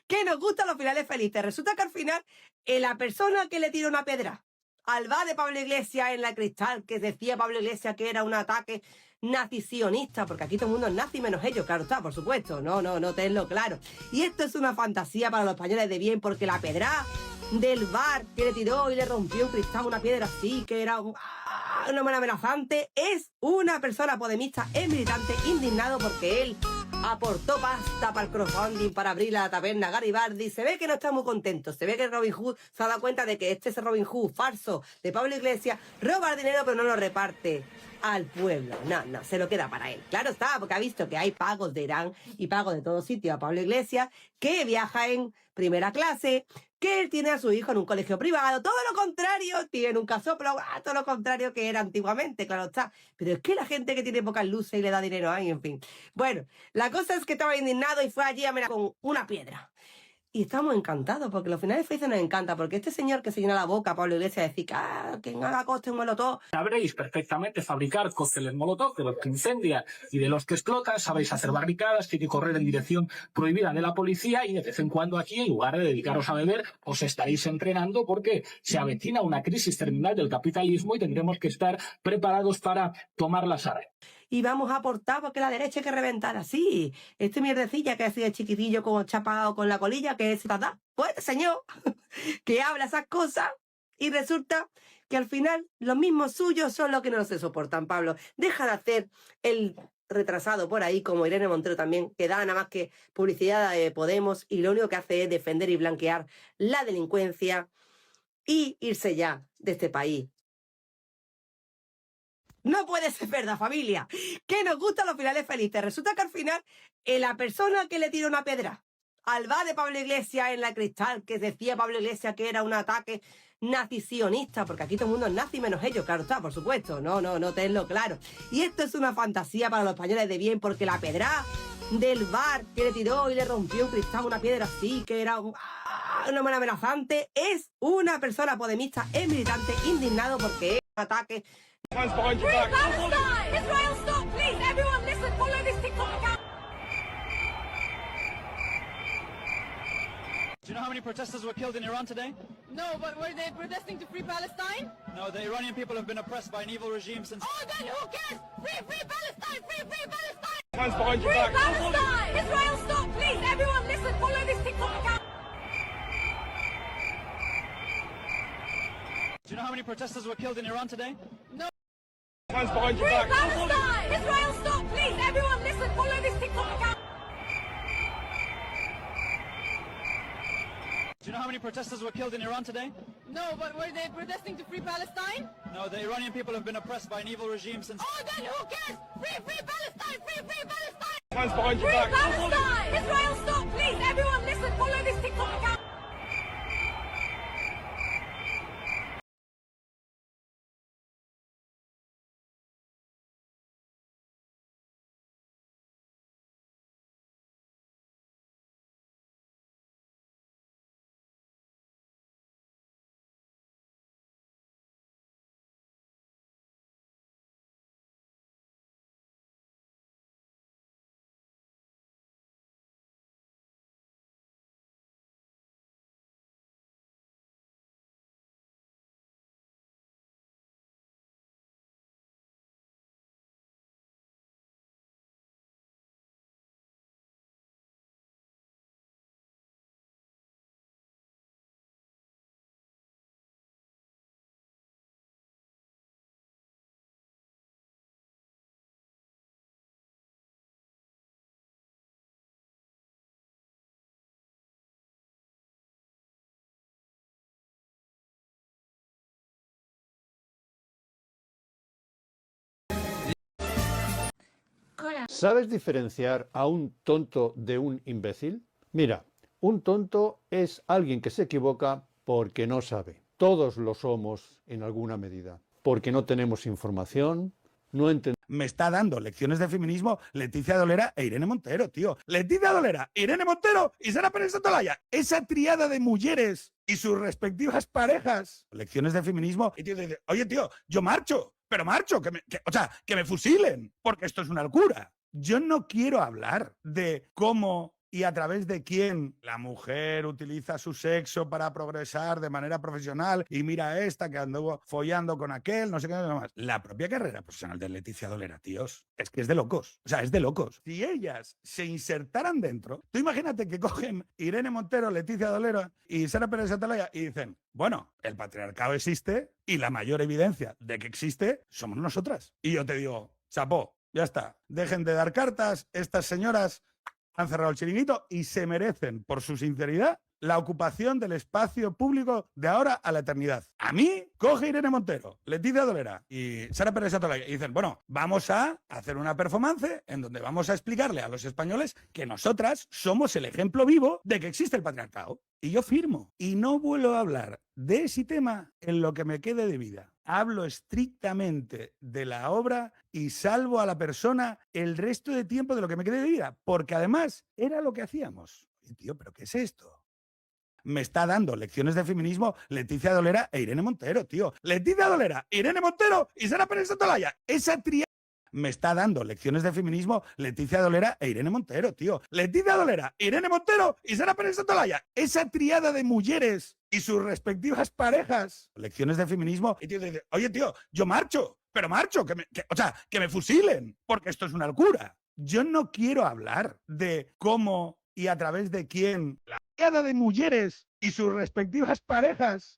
que nos gustan los finales felices. Resulta que al final, la persona que le tiró una piedra al bar de Pablo Iglesias en la Cristal, que decía Pablo Iglesias que era un ataque nazi-sionista, porque aquí todo el mundo es nazi menos ellos, claro está, por supuesto, no tenlo claro. Y esto es una fantasía para los españoles de bien, porque la pedra del bar que le tiró y le rompió un cristal, una piedra así, que era una buena amenazante, es una persona podemista, es militante, indignado porque él aportó pasta para el crowdfunding para abrir la taberna Garibaldi. Se ve que no está muy contento, se ve que Robin Hood se ha dado cuenta de que este es Robin Hood falso de Pablo Iglesias, roba el dinero pero no lo reparte al pueblo. No, se lo queda para él. Claro está, porque ha visto que hay pagos de Irán y pagos de todo sitio a Pablo Iglesias, que viaja en primera clase, que él tiene a su hijo en un colegio privado, todo lo contrario, tiene un casoplo, todo lo contrario que era antiguamente, claro está. Pero es que la gente que tiene pocas luces y le da dinero ahí, en fin. Bueno, la cosa es que estaba indignado y fue allí a amenazar con una piedra. Y estamos encantados, porque los finales felices nos encanta, porque este señor que se llena la boca, Pablo Iglesias, de decir que en haga coste un molotov. Sabréis perfectamente fabricar cócteles molotov, de los que incendian y de los que explotan, sabéis hacer barricadas, que hay que correr en dirección prohibida de la policía, y de vez en cuando aquí, en lugar de dedicaros a beber, os estaréis entrenando, porque se avecina una crisis terminal del capitalismo y tendremos que estar preparados para tomar las armas. Y vamos a aportar porque la derecha hay que reventar así. Este mierdecilla que ha sido chiquitillo como chapado con la colilla, que es tata, pues señor, que habla esas cosas y resulta que al final los mismos suyos son los que no se soportan, Pablo. Deja de hacer el retrasado por ahí, como Irene Montero también, que da nada más que publicidad de Podemos y lo único que hace es defender y blanquear la delincuencia y irse ya de este país. No puede ser verdad, familia, que nos gustan los finales felices. Resulta que al final, la persona que le tiró una piedra al bar de Pablo Iglesias en la Cristal, que decía Pablo Iglesias que era un ataque nazi-sionista, porque aquí todo el mundo es nazi menos ellos, claro está, por supuesto, no tenlo claro. Y esto es una fantasía para los españoles de bien, porque la pedra del bar que le tiró y le rompió un cristal, una piedra así, que era una buena amenazante, es una persona podemista, es militante, indignado porque es un ataque. Free Palestine! Israel, stop, please! Everyone listen, follow this TikTok account! Do you know how many protesters were killed in Iran today? No, but were they protesting to free Palestine? No, the Iranian people have been oppressed by an evil regime since... Oh, then who cares? Free Palestine! Free Palestine! Hands behind your Free back. Palestine! Israel, stop, please! Everyone listen, follow this TikTok account! Do you know how many protesters were killed in Iran today? No. Hands behind your Free back. Palestine! Israel, stop, please! Everyone listen, follow this TikTok account! Do you know how many protesters were killed in Iran today? No, but were they protesting to free Palestine? No, the Iranian people have been oppressed by an evil regime since... Oh, then who cares? Free Palestine! Free Palestine! Hands behind your Free back. Palestine! Israel, stop, please! Everyone listen, follow this TikTok account! ¿Sabes diferenciar a un tonto de un imbécil? Mira, un tonto es alguien que se equivoca porque no sabe. Todos lo somos en alguna medida. Porque no tenemos información, no entendemos. Me está dando lecciones de feminismo Leticia Dolera e Irene Montero, tío. Leticia Dolera, Irene Montero y Sara Pérez Santolaya. Esa triada de mujeres y sus respectivas parejas. Lecciones de feminismo. Y tío dice, oye, tío, yo marcho. Pero marcho, que me fusilen, porque esto es una locura. Yo no quiero hablar de cómo y a través de quién la mujer utiliza su sexo para progresar de manera profesional y mira a esta que anduvo follando con aquel, no sé qué más. La propia carrera profesional de Leticia Dolera, tíos, es que es de locos. O sea, es de locos. Si ellas se insertaran dentro, tú imagínate que cogen Irene Montero, Leticia Dolera y Sara Pérez Atalaya y dicen, bueno, el patriarcado existe y la mayor evidencia de que existe somos nosotras. Y yo te digo, chapó, ya está. Dejen de dar cartas, estas señoras han cerrado el chiringuito y se merecen, por su sinceridad, la ocupación del espacio público de ahora a la eternidad. A mí, coge Irene Montero, Leticia Dolera y Sara Pérez Atalaya y dicen, bueno, vamos a hacer una performance en donde vamos a explicarle a los españoles que nosotras somos el ejemplo vivo de que existe el patriarcado. Y yo firmo. Y no vuelvo a hablar de ese tema en lo que me quede de vida. Hablo estrictamente de la obra y salvo a la persona el resto de tiempo de lo que me quede de vida. Porque además era lo que hacíamos. Y tío, ¿pero qué es esto? Me está dando lecciones de feminismo Leticia Dolera e Irene Montero, tío. Leticia Dolera, Irene Montero y Sara Pérez Atalaya. Esa tríada me está dando lecciones de feminismo Leticia Dolera e Irene Montero, tío. Leticia Dolera, Irene Montero y Sara Pérez Atalaya. Esa tríada de mujeres y sus respectivas parejas. Lecciones de feminismo. Y tío dice, oye, tío, yo marcho, pero marcho, que me fusilen, porque esto es una locura. Yo no quiero hablar de cómo y a través de quién la tríada de mujeres y sus respectivas parejas.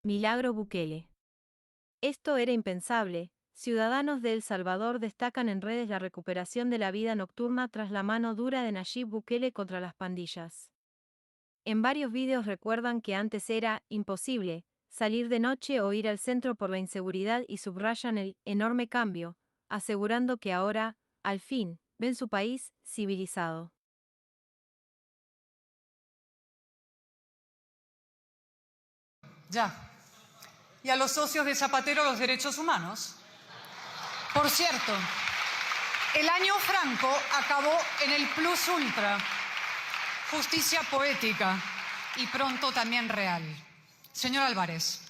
Milagro Bukele. Esto era impensable. Ciudadanos de El Salvador destacan en redes la recuperación de la vida nocturna tras la mano dura de Nayib Bukele contra las pandillas. En varios vídeos recuerdan que antes era imposible salir de noche o ir al centro por la inseguridad y subrayan el enorme cambio, asegurando que ahora, al fin, ven su país civilizado. Ya. ¿Y a los socios de Zapatero los derechos humanos? Por cierto, el año Franco acabó en el plus ultra. Justicia poética y pronto también real. Señor Álvarez,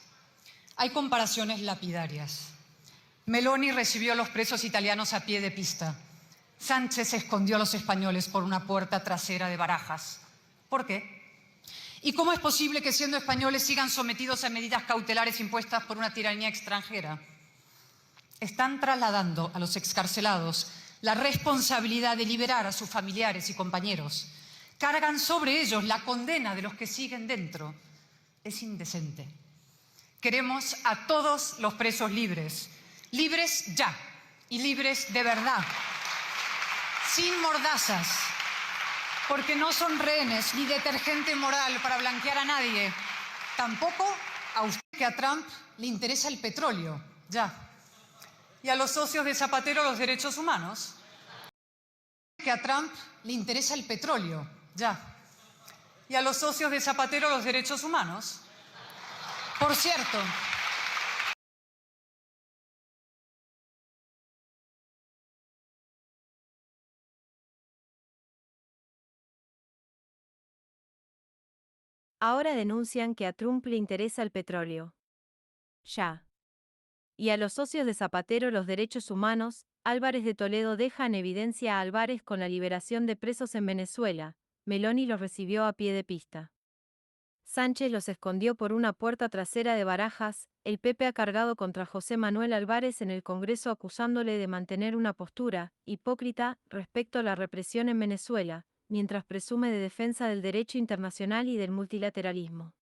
hay comparaciones lapidarias. Meloni recibió a los presos italianos a pie de pista. Sánchez escondió a los españoles por una puerta trasera de Barajas. ¿Por qué? ¿Y cómo es posible que siendo españoles sigan sometidos a medidas cautelares impuestas por una tiranía extranjera? Están trasladando a los excarcelados la responsabilidad de liberar a sus familiares y compañeros. Cargan sobre ellos la condena de los que siguen dentro. Es indecente. Queremos a todos los presos libres. Libres ya y libres de verdad. Sin mordazas. Porque no son rehenes ni detergente moral para blanquear a nadie. Tampoco a usted, que a Trump le interesa el petróleo. Ya. ¿Y a los socios de Zapatero los derechos humanos? Que a Trump le interesa el petróleo. Ya. ¿Y a los socios de Zapatero los derechos humanos? Por cierto, Ahora denuncian que a Trump le interesa el petróleo. Ya. Y a los socios de Zapatero los derechos humanos, Álvarez de Toledo deja en evidencia a Álvarez con la liberación de presos en Venezuela. Meloni los recibió a pie de pista. Sánchez los escondió por una puerta trasera de Barajas. El PP ha cargado contra José Manuel Álvarez en el Congreso acusándole de mantener una postura hipócrita respecto a la represión en Venezuela, mientras presume de defensa del derecho internacional y del multilateralismo.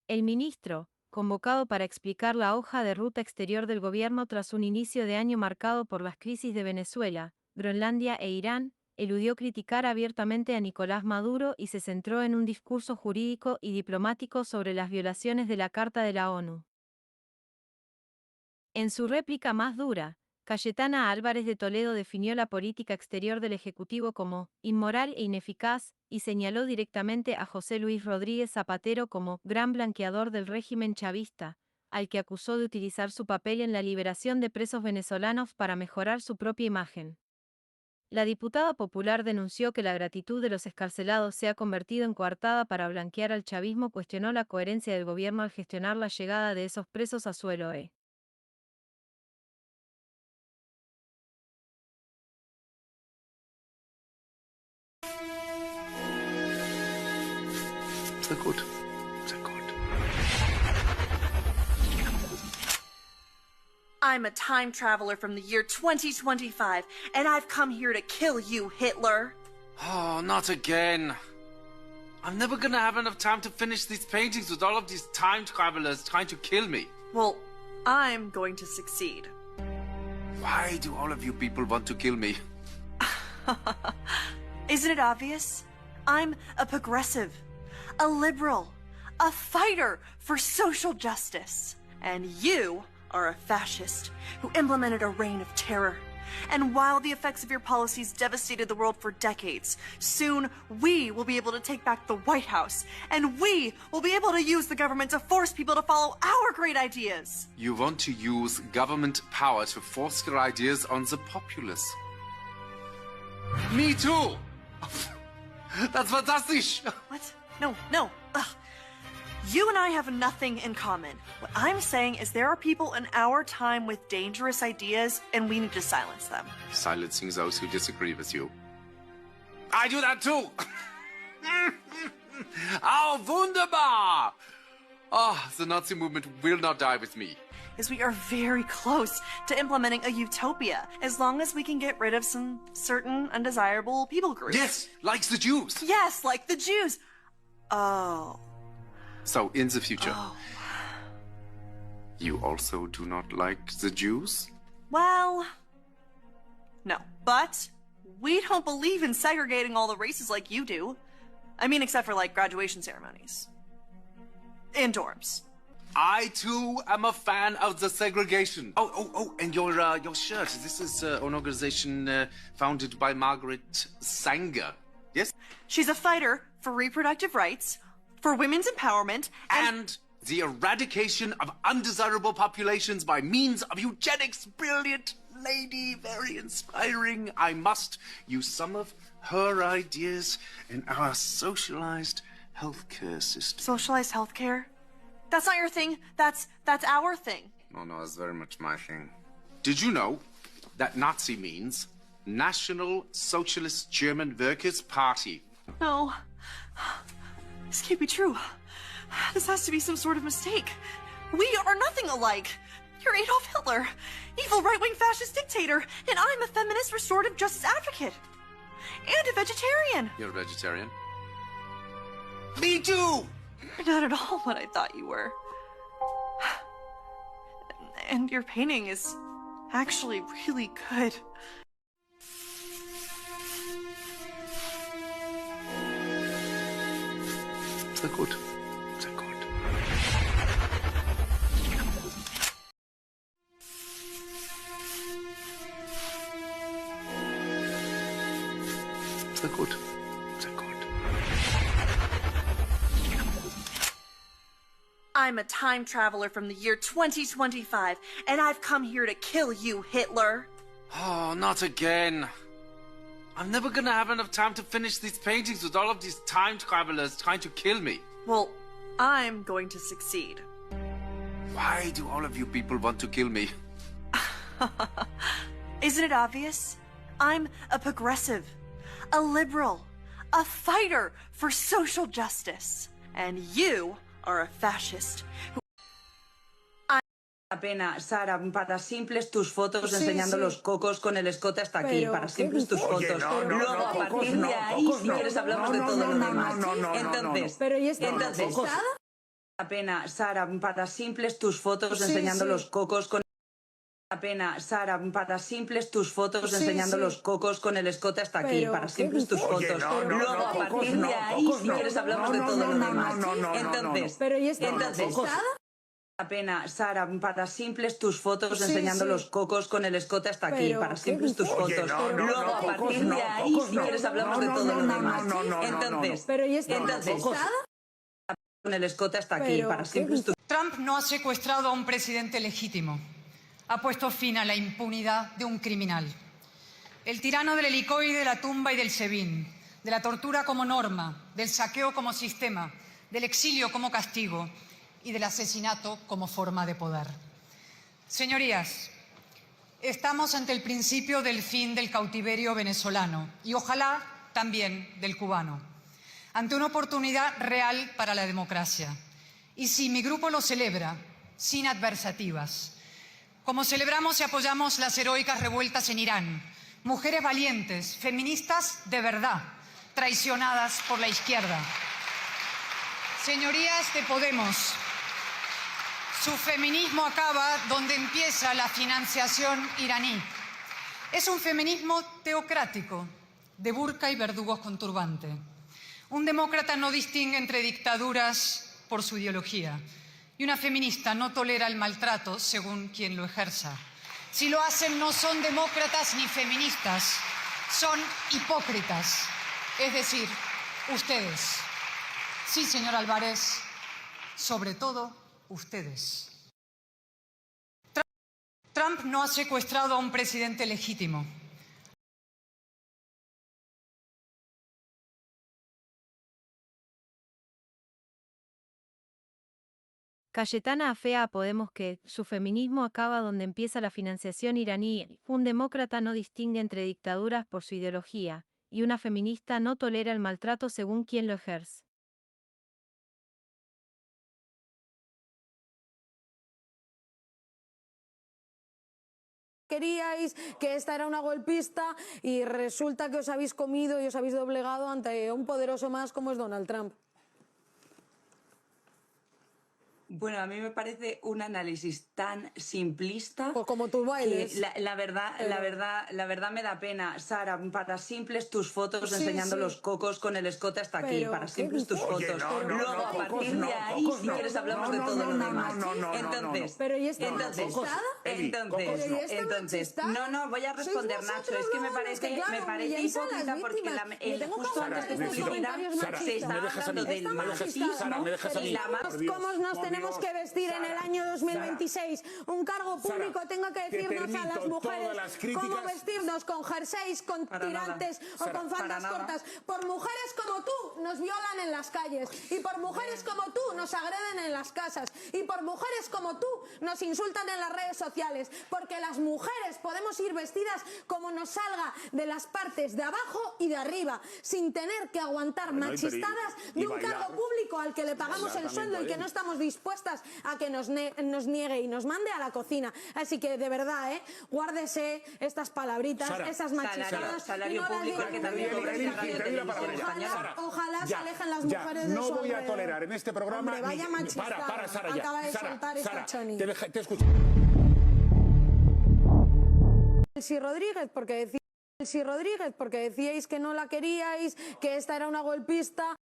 El ministro, convocado para explicar la hoja de ruta exterior del gobierno tras un inicio de año marcado por las crisis de Venezuela, Groenlandia e Irán, eludió criticar abiertamente a Nicolás Maduro y se centró en un discurso jurídico y diplomático sobre las violaciones de la Carta de la ONU. En su réplica más dura, Cayetana Álvarez de Toledo definió la política exterior del Ejecutivo como inmoral e ineficaz y señaló directamente a José Luis Rodríguez Zapatero como gran blanqueador del régimen chavista, al que acusó de utilizar su papel en la liberación de presos venezolanos para mejorar su propia imagen. La diputada popular denunció que la gratitud de los excarcelados se ha convertido en coartada para blanquear al chavismo, cuestionó la coherencia del gobierno al gestionar la llegada de esos presos a suelo E. Sehr gut. Sehr gut. I'm a time traveler from the year 2025, and I've come here to kill you, Hitler. Oh, not again. I'm never gonna have enough time to finish these paintings with all of these time travelers trying to kill me. Well, I'm going to succeed. Why do all of you people want to kill me? Isn't it obvious? I'm a progressive, a liberal, a fighter for social justice. And you are a fascist who implemented a reign of terror. And while the effects of your policies devastated the world for decades, soon we will be able to take back the White House, and we will be able to use the government to force people to follow our great ideas. You want to use government power to force your ideas on the populace. Me too! That's fantastic! What? No. Ugh. You and I have nothing in common. What I'm saying is there are people in our time with dangerous ideas, and we need to silence them. Silencing those who disagree with you. I do that too! Oh, wunderbar! Oh, the Nazi movement will not die with me. Is we are very close to implementing a utopia, as long as we can get rid of some certain undesirable people groups. Yes, like the Jews. Yes, like the Jews. Oh. So, in the future, Oh. you also do not like the Jews? Well, no. But we don't believe in segregating all the races like you do. I mean, except for, like, graduation ceremonies. In dorms. I too am a fan of the segregation. Oh, and your shirt. This is an organization founded by Margaret Sanger. Yes? She's a fighter for reproductive rights, for women's empowerment, And the eradication of undesirable populations by means of eugenics. Brilliant lady, very inspiring. I must use some of her ideas in our socialized healthcare system. socialized healthcare. That's not your thing. That's our thing. No, it's very much my thing. Did you know that Nazi means National Socialist German Workers' Party? No. This can't be true. This has to be some sort of mistake. We are nothing alike. You're Adolf Hitler, evil right-wing fascist dictator, and I'm a feminist restorative justice advocate. And a vegetarian. You're a vegetarian? Me too! You're not at all what I thought you were. And your painting is actually really good. Sehr gut. Sehr gut. Sehr gut. Sehr gut. I'm a time traveler from the year 2025, and I've come here to kill you, Hitler. Oh, not again. I'm never gonna have enough time to finish these paintings with all of these time travelers trying to kill me. Well, I'm going to succeed. Why do all of you people want to kill me? Isn't it obvious? I'm a progressive, a liberal, a fighter for social justice. And you are a fascist who La pena, Sara, para simples tus fotos enseñando los cocos con el escote hasta aquí, Pero, para simples tus Oye, fotos. no, Luego, a partir de ahí, si quieres, hablamos de todo lo demás. Entonces, Pero ¿y esta entonces, machistada? la pena, Sara, para simples tus fotos enseñando los cocos con... La pena, Sara, para simples tus fotos enseñando los cocos con el escote hasta aquí, para simples tus fotos. Luego, a partir de ahí, si quieres, hablamos de todo lo demás. Entonces, la pena, Sara, para simples tus fotos enseñando los cocos con el escote hasta aquí, para simples tus fotos. Luego, a partir de ahí, si quieres, hablamos de todo lo demás. Entonces, con el escote hasta aquí, para simples tus... Trump no ha secuestrado a un presidente legítimo. Ha puesto fin a la impunidad de un criminal. El tirano del helicoide, de la tumba y del SEBIN, de la tortura como norma, del saqueo como sistema, del exilio como castigo y del asesinato como forma de poder. Señorías, estamos ante el principio del fin del cautiverio venezolano y ojalá también del cubano, ante una oportunidad real para la democracia. Y si mi grupo lo celebra, sin adversativas, como celebramos y apoyamos las heroicas revueltas en Irán, mujeres valientes, feministas de verdad, traicionadas por la izquierda. Señorías de Podemos, su feminismo acaba donde empieza la financiación iraní. Es un feminismo teocrático, de burka y verdugos con turbante. Un demócrata no distingue entre dictaduras por su ideología. Y una feminista no tolera el maltrato según quien lo ejerza. Si lo hacen, no son demócratas ni feministas, son hipócritas. Es decir, ustedes. Sí, señor Álvarez, sobre todo ustedes. Trump no ha secuestrado a un presidente legítimo. Cayetana afea a Podemos que su feminismo acaba donde empieza la financiación iraní. Un demócrata no distingue entre dictaduras por su ideología, y una feminista no tolera el maltrato según quien lo ejerce. Queríais que esta era una golpista y resulta que os habéis comido y os habéis doblegado ante un poderoso más como es Donald Trump. Bueno, a mí me parece un análisis tan simplista. Pues como tus bailes. Que la verdad me da pena, Sara, para simples tus fotos enseñando los cocos con el escote hasta aquí, para simples tus fotos. Luego, a partir de ahí, si quieres, hablamos de todo lo demás. Entonces, no voy a responder, Nacho, es que me parece hipócrita porque justo antes de esta subida se está hablando del machismo y la más... ¿Cómo nos tenemos que vestir en el año 2026? Un cargo público tenga que decirnos a las mujeres cómo vestirnos, con jerseys, con tirantes o con faldas cortas. Por mujeres como tú nos violan en las calles, y por mujeres como tú nos agreden en las casas, y por mujeres como tú nos insultan en las redes sociales, porque las mujeres podemos ir vestidas como nos salga de las partes de abajo y de arriba, sin tener que aguantar machistadas de un cargo público al que le pagamos el sueldo y que no estamos dispuestas a que nos niegue y nos mande a la cocina. Así que de verdad, guárdese estas palabritas, esas machistadas, y no las diga que también ojalá se alejen las mujeres de su No voy a tolerar en este programa. Hombre, vaya machistada. Para, Sara, ya. Acaba de soltar esta choni. Te escucho. Elsie Rodríguez, porque decíais que no la queríais, que esta era una golpista.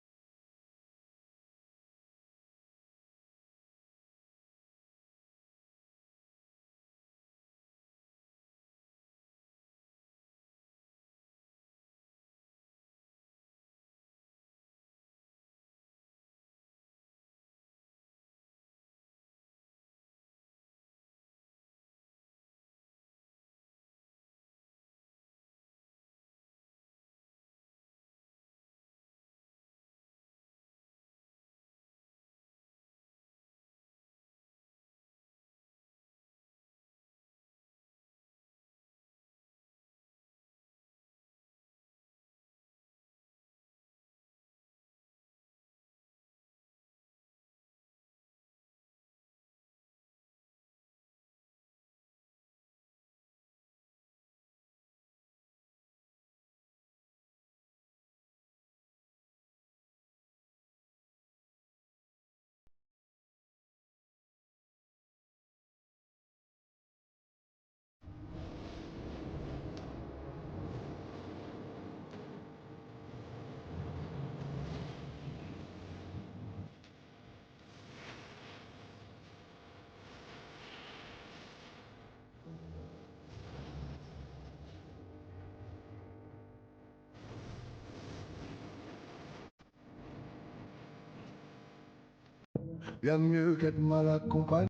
Bien mieux qu'être mal accompagné.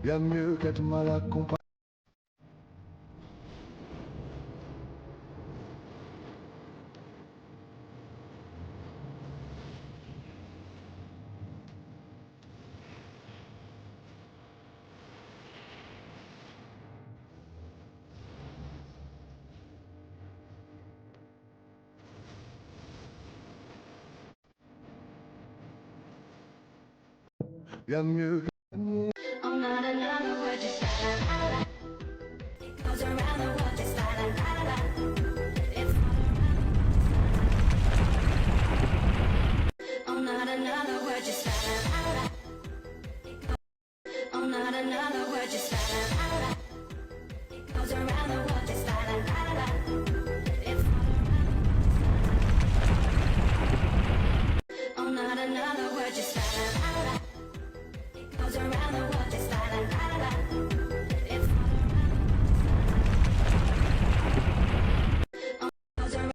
Bien mieux qu'être mal accompagné. Bien mieux que... I'm not another word, just la la la la. It goes around the world, just la la la la. It's I'm not another word, just la la la la. I'm not another word, just la la la la. It goes around the world, just la la la la. It's I'm not another word, just la la la la. It goes around the world, just la la la la. It's goes around.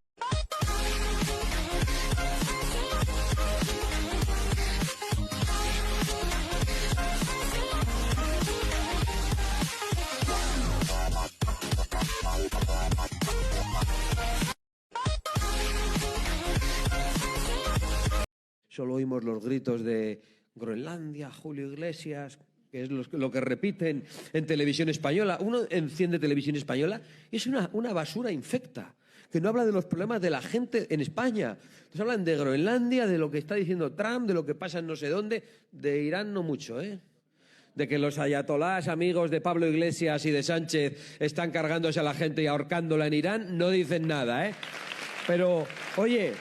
Solo oímos los gritos de Groenlandia, Julio Iglesias, que es lo que repiten en televisión española. Uno enciende televisión española y es una basura infecta, que no habla de los problemas de la gente en España. Entonces hablan de Groenlandia, de lo que está diciendo Trump, de lo que pasa en no sé dónde, de Irán no mucho, ¿eh? De que los ayatolás amigos de Pablo Iglesias y de Sánchez están cargándose a la gente y ahorcándola en Irán, no dicen nada, ¿eh? Pero, oye,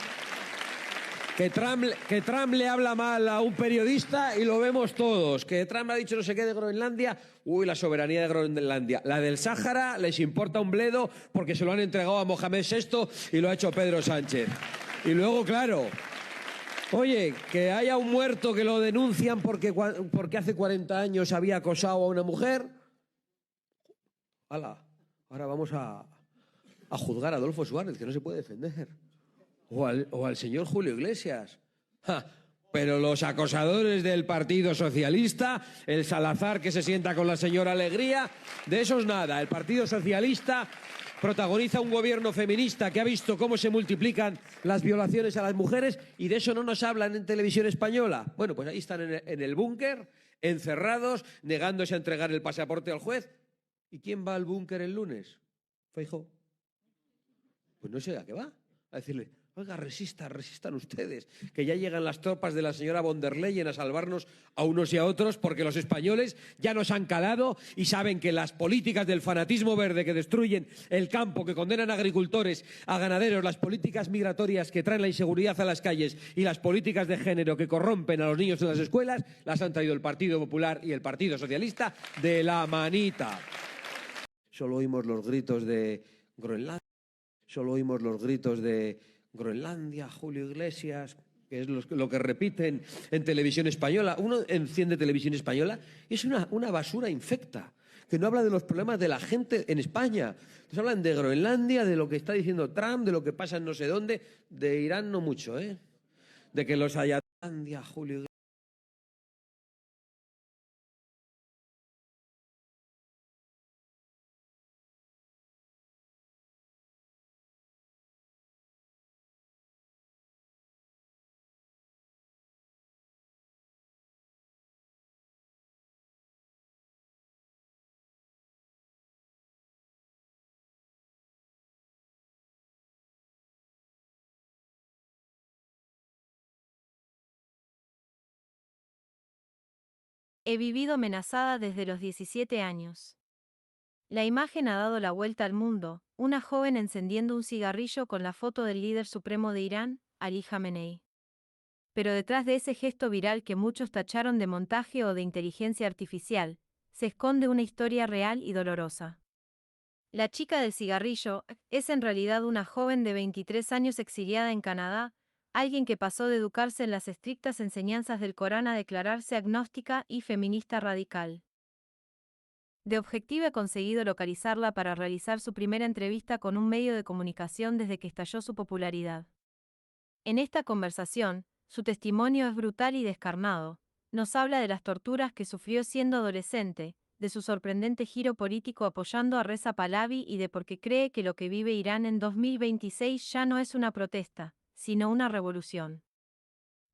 que Trump le habla mal a un periodista y lo vemos todos. Que Trump ha dicho no sé qué de Groenlandia. Uy, la soberanía de Groenlandia. La del Sáhara les importa un bledo porque se lo han entregado a Mohamed VI y lo ha hecho Pedro Sánchez. Y luego, claro, oye, que haya un muerto que lo denuncian porque hace 40 años había acosado a una mujer. ¡Hala! Ahora vamos a juzgar a Adolfo Suárez, que no se puede defender. O al señor Julio Iglesias. ¡Ja! Pero los acosadores del Partido Socialista, el Salazar que se sienta con la señora Alegría, de esos nada. El Partido Socialista protagoniza un gobierno feminista que ha visto cómo se multiplican las violaciones a las mujeres y de eso no nos hablan en televisión española. Bueno, pues ahí están en el búnker, encerrados, negándose a entregar el pasaporte al juez. ¿Y quién va al búnker el lunes? Feijóo. Pues no sé a qué va. A decirle, oiga, resistan ustedes, que ya llegan las tropas de la señora von der Leyen a salvarnos a unos y a otros porque los españoles ya nos han calado y saben que las políticas del fanatismo verde que destruyen el campo, que condenan a agricultores, a ganaderos, las políticas migratorias que traen la inseguridad a las calles y las políticas de género que corrompen a los niños en las escuelas, las han traído el Partido Popular y el Partido Socialista de la manita. Solo oímos los gritos de Groenlandia. Solo oímos los gritos de Groenlandia, Julio Iglesias, que es lo que repiten en televisión española. Uno enciende televisión española y es una basura infecta, que no habla de los problemas de la gente en España. Entonces hablan de Groenlandia, de lo que está diciendo Trump, de lo que pasa en no sé dónde, de Irán no mucho, ¿eh? De que los ayatolás, Julio Iglesias. He vivido amenazada desde los 17 años. La imagen ha dado la vuelta al mundo, una joven encendiendo un cigarrillo con la foto del líder supremo de Irán, Ali Khamenei. Pero detrás de ese gesto viral que muchos tacharon de montaje o de inteligencia artificial, se esconde una historia real y dolorosa. La chica del cigarrillo es en realidad una joven de 23 años exiliada en Canadá, alguien que pasó de educarse en las estrictas enseñanzas del Corán a declararse agnóstica y feminista radical. The Objective ha conseguido localizarla para realizar su primera entrevista con un medio de comunicación desde que estalló su popularidad. En esta conversación, su testimonio es brutal y descarnado, nos habla de las torturas que sufrió siendo adolescente, de su sorprendente giro político apoyando a Reza Pahlavi y de por qué cree que lo que vive Irán en 2026 ya no es una protesta, sino una revolución.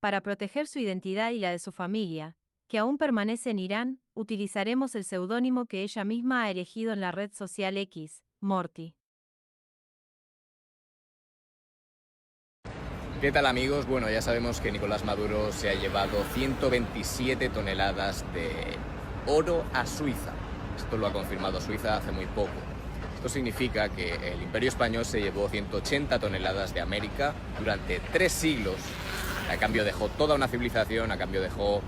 Para proteger su identidad y la de su familia, que aún permanece en Irán, utilizaremos el seudónimo que ella misma ha elegido en la red social X, Morty. ¿Qué tal, amigos? Bueno, ya sabemos que Nicolás Maduro se ha llevado 127 toneladas de oro a Suiza. Esto lo ha confirmado Suiza hace muy poco. Esto significa que el Imperio Español se llevó 180 toneladas de América durante 3 siglos. A cambio dejó toda una civilización, a cambio dejó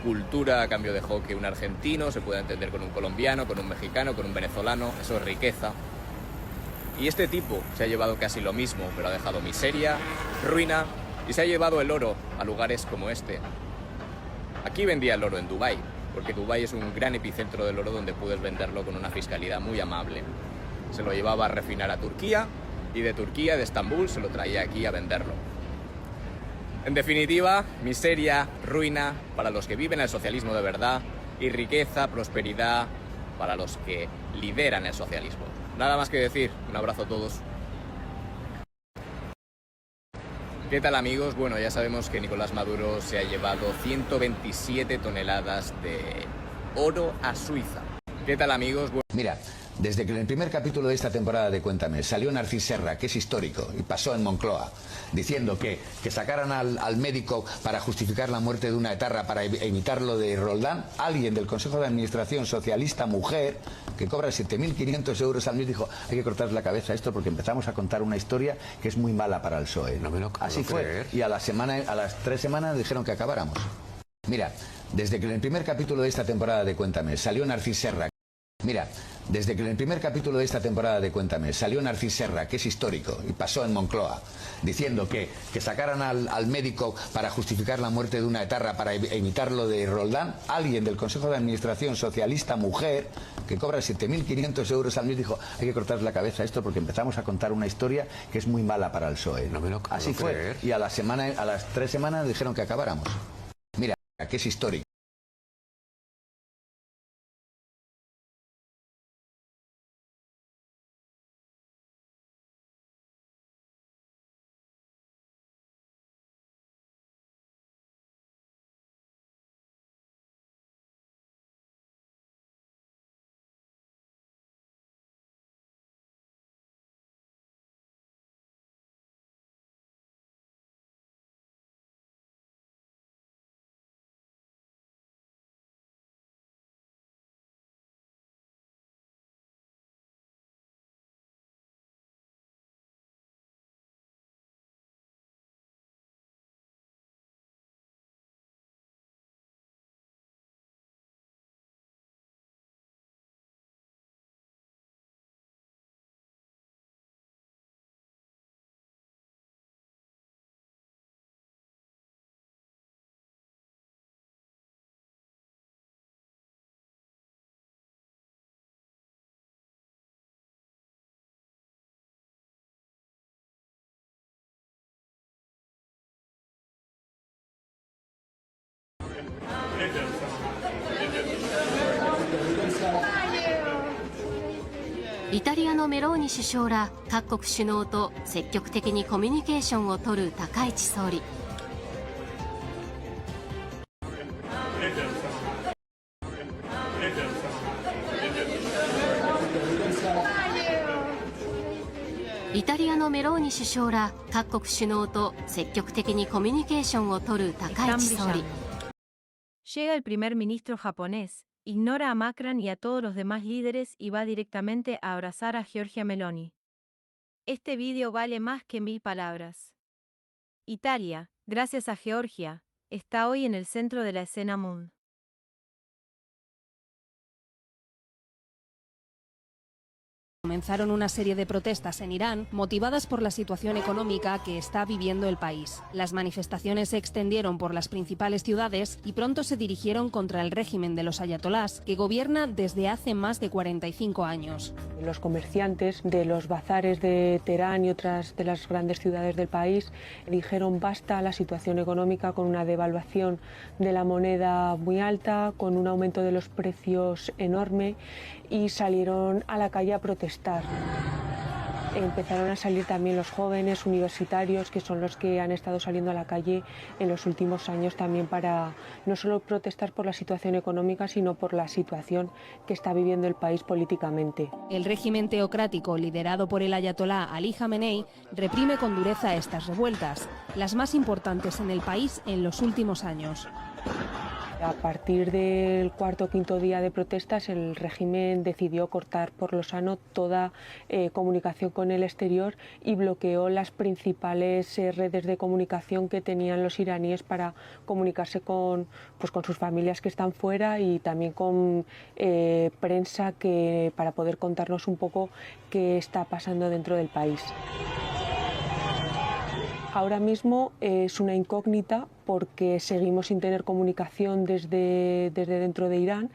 cultura, a cambio dejó que un argentino se pueda entender con un colombiano, con un mexicano, con un venezolano. Eso es riqueza. Y este tipo se ha llevado casi lo mismo, pero ha dejado miseria, ruina y se ha llevado el oro a lugares como este. Aquí vendía el oro en Dubái, porque Dubái es un gran epicentro del oro donde puedes venderlo con una fiscalidad muy amable. Se lo llevaba a refinar a Turquía y de Turquía, de Estambul, se lo traía aquí a venderlo. En definitiva, miseria, ruina para los que viven el socialismo de verdad y riqueza, prosperidad para los que lideran el socialismo. Nada más que decir, un abrazo a todos. ¿Qué tal, amigos? Bueno, ya sabemos que Nicolás Maduro se ha llevado 127 toneladas de oro a Suiza. ¿Qué tal, amigos? Mira, desde que en el primer capítulo de esta temporada de Cuéntame salió Narcís Serra, que es histórico, y pasó en Moncloa, diciendo que sacaran al médico para justificar la muerte de una etarra, para imitarlo de Roldán, alguien del Consejo de Administración socialista, mujer, que cobra 7.500 euros al mes, dijo, hay que cortar la cabeza a esto porque empezamos a contar una historia que es muy mala para el PSOE. No me lo puedo Así fue, creer. Y a las 3 semanas dijeron que acabáramos. Mira, desde que en el primer capítulo de esta temporada de Cuéntame salió Narcís Serra, Mira, desde que en el primer capítulo de esta temporada de Cuéntame salió Narcís Serra, que es histórico, y pasó en Moncloa, diciendo que sacaran al médico para justificar la muerte de una etarra, para imitarlo de Roldán, alguien del Consejo de Administración socialista, mujer, que cobra 7.500 euros al mes, dijo, hay que cortar la cabeza a esto porque empezamos a contar una historia que es muy mala para el PSOE. No me lo puedo Así fue, creer. Y a las 3 semanas dijeron que acabáramos. Mira, que es histórico.イタリアのメローニ首相ら各国首脳と積極的にコミュニケーションを取る高市総理。イタリアのメローニ首相ら各国首脳と積極的にコミュニケーションを取る高市総理。Llega el primer ministro japonés, ignora a Macron y a todos los demás líderes y va directamente a abrazar a Giorgia Meloni. Este vídeo vale más que 1000 palabras. Italia, gracias a Georgia, está hoy en el centro de la escena mundial. Comenzaron una serie de protestas en Irán motivadas por la situación económica que está viviendo el país. Las manifestaciones se extendieron por las principales ciudades y pronto se dirigieron contra el régimen de los ayatolás, que gobierna desde hace más de 45 años. Los comerciantes de los bazares de Teherán y otras de las grandes ciudades del país dijeron basta a la situación económica, con una devaluación de la moneda muy alta, con un aumento de los precios enorme, y salieron a la calle a protestar. Empezaron a salir también los jóvenes universitarios, que son los que han estado saliendo a la calle en los últimos años también para no solo protestar por la situación económica, sino por la situación que está viviendo el país políticamente. El régimen teocrático liderado por el ayatolá Ali Jamenei reprime con dureza estas revueltas, las más importantes en el país en los últimos años. A partir del cuarto o quinto día de protestas, el régimen decidió cortar por lo sano toda comunicación con el exterior y bloqueó las principales redes de comunicación que tenían los iraníes para comunicarse con sus familias que están fuera, y también con prensa para poder contarnos un poco qué está pasando dentro del país. Ahora mismo es una incógnita porque seguimos sin tener comunicación desde dentro de Irán,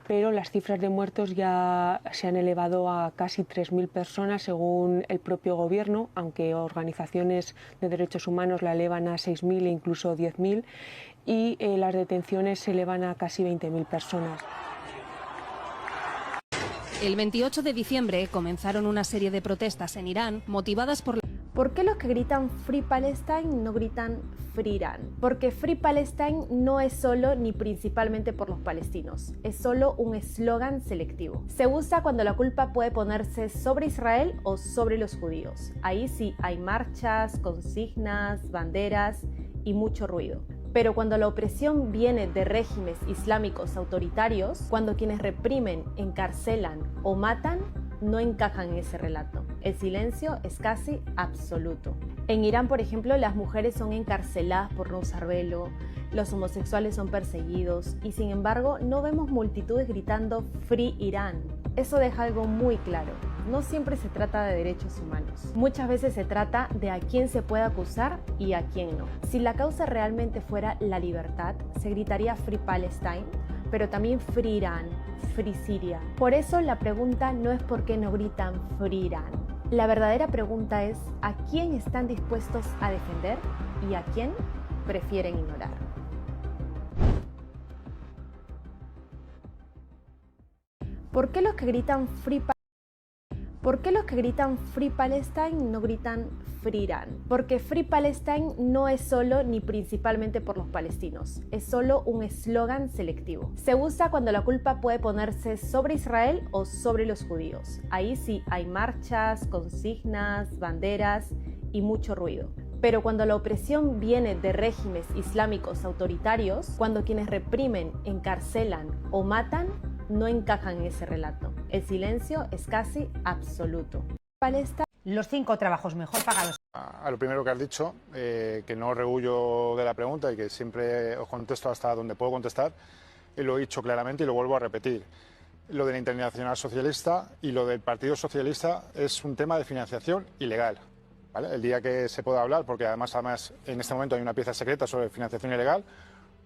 pero las cifras de muertos ya se han elevado a casi 3.000 personas según el propio gobierno, aunque organizaciones de derechos humanos la elevan a 6.000 e incluso 10.000, y las detenciones se elevan a casi 20.000 personas. El 28 de diciembre comenzaron una serie de protestas en Irán motivadas por... ¿Por qué los que gritan Free Palestine no gritan Free Irán? Porque Free Palestine no es solo ni principalmente por los palestinos, es solo un eslogan selectivo. Se usa cuando la culpa puede ponerse sobre Israel o sobre los judíos. Ahí sí hay marchas, consignas, banderas y mucho ruido. Pero cuando la opresión viene de regímenes islámicos autoritarios, cuando quienes reprimen, encarcelan o matan, no encajan en ese relato. El silencio es casi absoluto. En Irán, por ejemplo, las mujeres son encarceladas por no usar velo, los homosexuales son perseguidos y sin embargo no vemos multitudes gritando Free Irán. Eso deja algo muy claro. No siempre se trata de derechos humanos. Muchas veces se trata de a quién se puede acusar y a quién no. Si la causa realmente fuera la libertad, se gritaría Free Palestine, pero también Free Irán, Free Siria. Por eso la pregunta no es por qué no gritan Free Irán. La verdadera pregunta es a quién están dispuestos a defender y a quién prefieren ignorar. ¿Por qué los que gritan Free Palestine no gritan Free Irán? Porque Free Palestine no es solo ni principalmente por los palestinos, es solo un eslogan selectivo. Se usa cuando la culpa puede ponerse sobre Israel o sobre los judíos. Ahí sí hay marchas, consignas, banderas y mucho ruido. Pero cuando la opresión viene de regímenes islámicos autoritarios, cuando quienes reprimen, encarcelan o matan, no encajan en ese relato. El silencio es casi absoluto. Los 5 trabajos mejor pagados. A lo primero que has dicho, que no rehuyo de la pregunta y que siempre os contesto hasta donde puedo contestar, lo he dicho claramente y lo vuelvo a repetir. Lo de la Internacional Socialista y lo del Partido Socialista es un tema de financiación ilegal, ¿vale? El día que se pueda hablar, porque además en este momento hay una pieza secreta sobre financiación ilegal,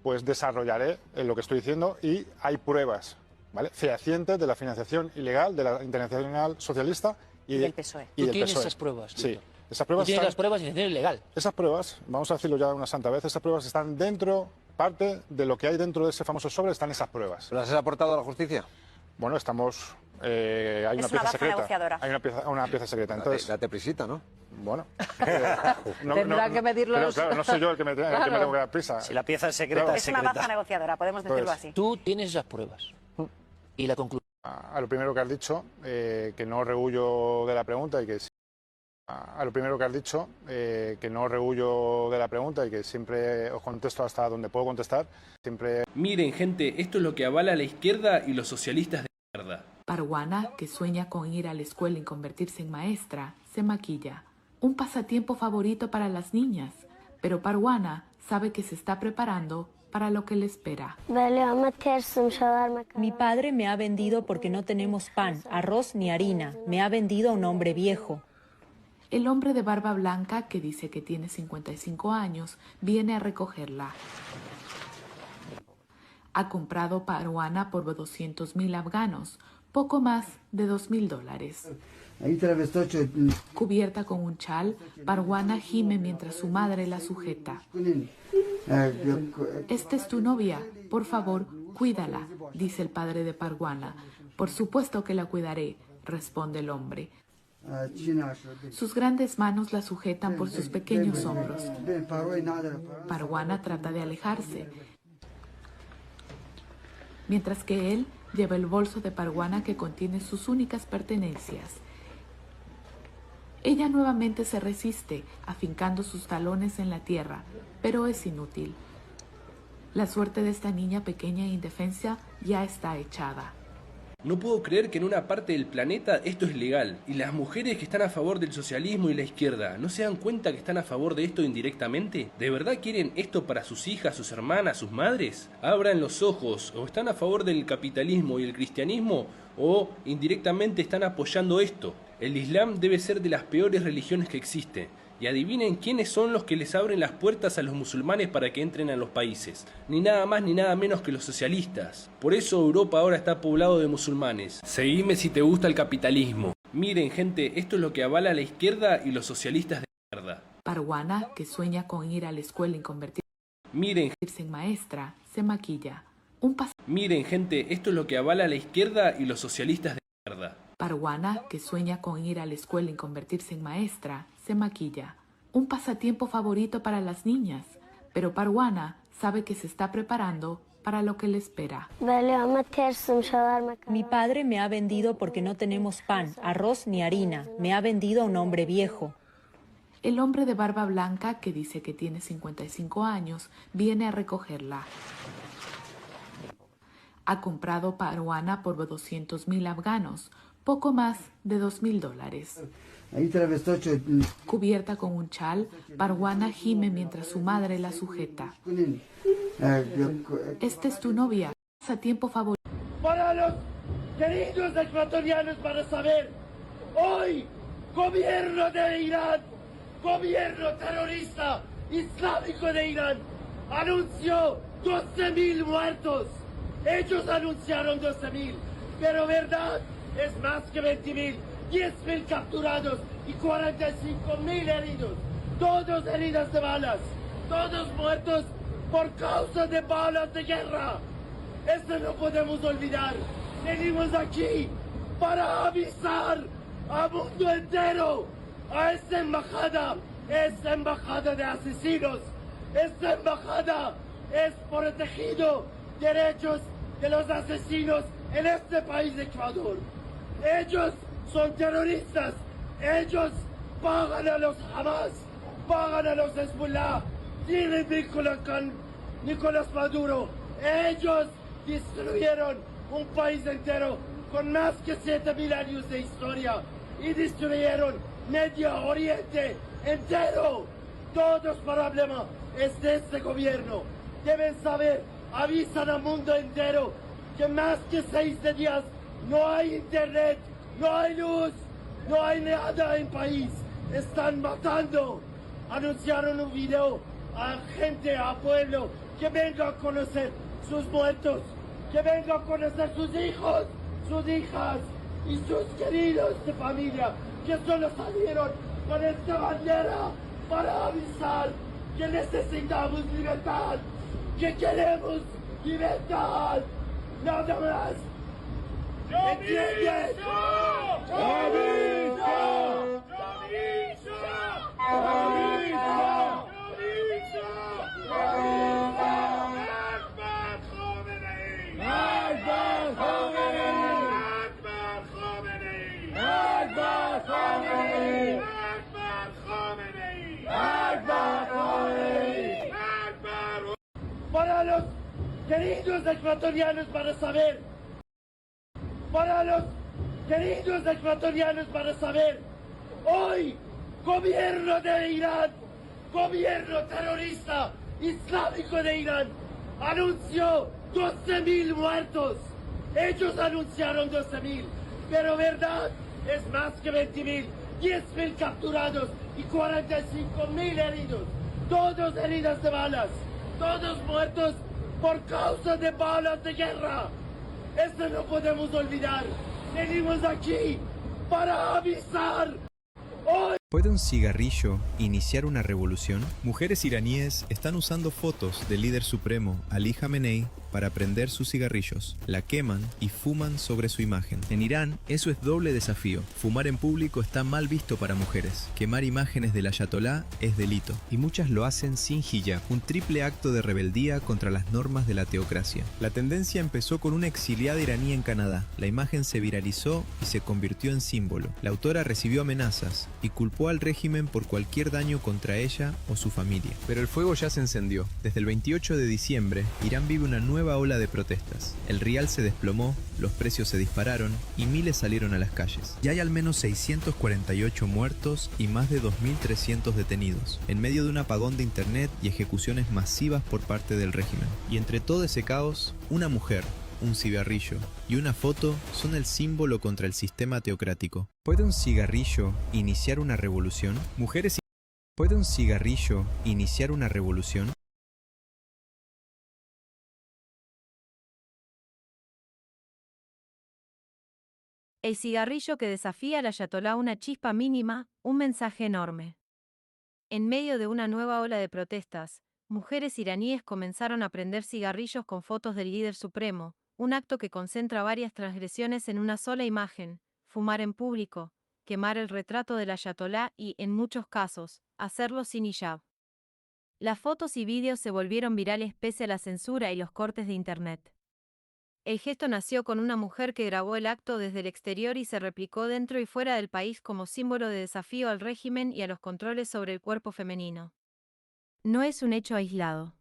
pues desarrollaré lo que estoy diciendo y hay pruebas, ¿vale?, fehacientes de la financiación ilegal de la Internacional Socialista y del PSOE. ¿Tú tienes esas pruebas? Sí. Esas pruebas ¿Tú tienes las pruebas de financiación ilegal? Esas pruebas, vamos a decirlo ya una santa vez, esas pruebas están dentro, parte de lo que hay dentro de ese famoso sobre, están esas pruebas. ¿Las has aportado a la justicia? Bueno, estamos... hay una pieza secreta. Hay una pieza secreta. Entonces, date prisita, ¿no? Bueno. Tendrá que medirlos. Pero claro, no soy yo el que me tengo que dar prisa. Si la pieza es secreta, es una baza negociadora, podemos decirlo así. Tú tienes esas pruebas. Y la conclusión. A lo primero que has dicho, que no rehuyo de la pregunta y que... A lo primero que has dicho, que no rehuyo de la pregunta y que siempre os contesto hasta donde puedo contestar. Siempre... Miren, gente, esto es lo que avala a la izquierda y los socialistas de mierda. Parwana, que sueña con ir a la escuela y convertirse en maestra, se maquilla. Un pasatiempo favorito para las niñas, pero Parwana sabe que se está preparando para lo que le espera. Mi padre me ha vendido porque no tenemos pan, arroz ni harina. Me ha vendido a un hombre viejo. El hombre de barba blanca, que dice que tiene 55 años, viene a recogerla. Ha comprado Parwana por 200.000 afganos, poco más de $2.000. Cubierta con un chal, Parwana gime mientras su madre la sujeta. Esta es tu novia, por favor, cuídala, dice el padre de Parwana. Por supuesto que la cuidaré, responde el hombre. Sus grandes manos la sujetan por sus pequeños hombros. Parwana trata de alejarse, mientras que él lleva el bolso de Parwana que contiene sus únicas pertenencias. Ella nuevamente se resiste, afincando sus talones en la tierra, pero es inútil. La suerte de esta niña pequeña e indefensa ya está echada. No puedo creer que en una parte del planeta esto es legal, y las mujeres que están a favor del socialismo y la izquierda, ¿no se dan cuenta que están a favor de esto indirectamente? ¿De verdad quieren esto para sus hijas, sus hermanas, sus madres? Abran los ojos, o están a favor del capitalismo y el cristianismo, o indirectamente están apoyando esto. El Islam debe ser de las peores religiones que existe. Y adivinen quiénes son los que les abren las puertas a los musulmanes para que entren a los países. Ni nada más ni nada menos que los socialistas. Por eso Europa ahora está poblado de musulmanes. Seguime si te gusta el capitalismo. Miren, gente, esto es lo que avala la izquierda y los socialistas de mierda. Parwana, que sueña con ir a la escuela y convertirse en maestra, se maquilla. Miren, gente, esto es lo que avala la izquierda y los socialistas de mierda. Parwana, que sueña con ir a la escuela y convertirse en maestra, se maquilla. Un pasatiempo favorito para las niñas, pero Parwana sabe que se está preparando para lo que le espera. Mi padre me ha vendido porque no tenemos pan, arroz ni harina. Me ha vendido a un hombre viejo. El hombre de barba blanca, que dice que tiene 55 años, viene a recogerla. Ha comprado Parwana por 200.000 afganos, poco más de $2.000. Cubierta con un chal, Parwana gime mientras su madre la sujeta. Esta es tu novia, pasatiempo favorito. Para los queridos ecuatorianos, para saber, hoy, gobierno de Irán, gobierno terrorista islámico de Irán, anunció 12.000 muertos. Ellos anunciaron 12.000, pero verdad es más que 20.000, 10.000 capturados y 45.000 heridos, todos heridas de balas, todos muertos por causa de balas de guerra. Esto no podemos olvidar. Venimos aquí para avisar al mundo entero, a esta embajada de asesinos. Esta embajada es protegido derechos de los asesinos en este país de Ecuador. Ellos son terroristas, ellos pagan a los Hamas, pagan a los Hezbollah, tienen vínculos con Nicolás Maduro. Ellos destruyeron un país entero con más que 7.000 años de historia y destruyeron Medio Oriente entero. Todos problemas es de este gobierno. Deben saber, avisan al mundo entero que más que 6 días no hay internet, no hay luz, no hay nada en el país. Están matando. Anunciaron un video a gente, a pueblo, que venga a conocer sus muertos, que venga a conocer sus hijos, sus hijas y sus queridos de familia, que solo salieron con esta bandera para avisar que necesitamos libertad, que queremos libertad, nada más. ¿Entiendes? Para los queridos ecuatorianos, para saber, para los queridos ecuatorianos, para saber, hoy, gobierno de Irán, gobierno terrorista islámico de Irán, anunció 12.000 muertos. Ellos anunciaron 12.000, pero verdad es más que 20.000, 10.000 capturados y 45.000 heridos. Todos heridas de balas, todos muertos por causa de balas de guerra. Esto no podemos olvidar. Venimos aquí para avisar. Hoy ¿Puede un cigarrillo iniciar una revolución? Mujeres iraníes están usando fotos del líder supremo Ali Khamenei para prender sus cigarrillos. La queman y fuman sobre su imagen. En Irán, eso es doble desafío. Fumar en público está mal visto para mujeres. Quemar imágenes del ayatolá es delito. Y muchas lo hacen sin hijab, un triple acto de rebeldía contra las normas de la teocracia. La tendencia empezó con una exiliada iraní en Canadá. La imagen se viralizó y se convirtió en símbolo. La autora recibió amenazas y culpó al régimen por cualquier daño contra ella o su familia. Pero el fuego ya se encendió. Desde el 28 de diciembre, Irán vive una nueva ola de protestas. El rial se desplomó, los precios se dispararon y miles salieron a las calles. Ya hay al menos 648 muertos y más de 2.300 detenidos, en medio de un apagón de internet y ejecuciones masivas por parte del régimen. Y entre todo ese caos, una mujer, un cigarrillo y una foto son el símbolo contra el sistema teocrático. ¿Puede un cigarrillo iniciar una revolución? ¿Puede un cigarrillo iniciar una revolución? El cigarrillo que desafía al ayatolá, una chispa mínima, un mensaje enorme. En medio de una nueva ola de protestas, mujeres iraníes comenzaron a prender cigarrillos con fotos del líder supremo, un acto que concentra varias transgresiones en una sola imagen: fumar en público, quemar el retrato del ayatolá y, en muchos casos, hacerlo sin hijab. Las fotos y vídeos se volvieron virales pese a la censura y los cortes de internet. El gesto nació con una mujer que grabó el acto desde el exterior y se replicó dentro y fuera del país como símbolo de desafío al régimen y a los controles sobre el cuerpo femenino. No es un hecho aislado.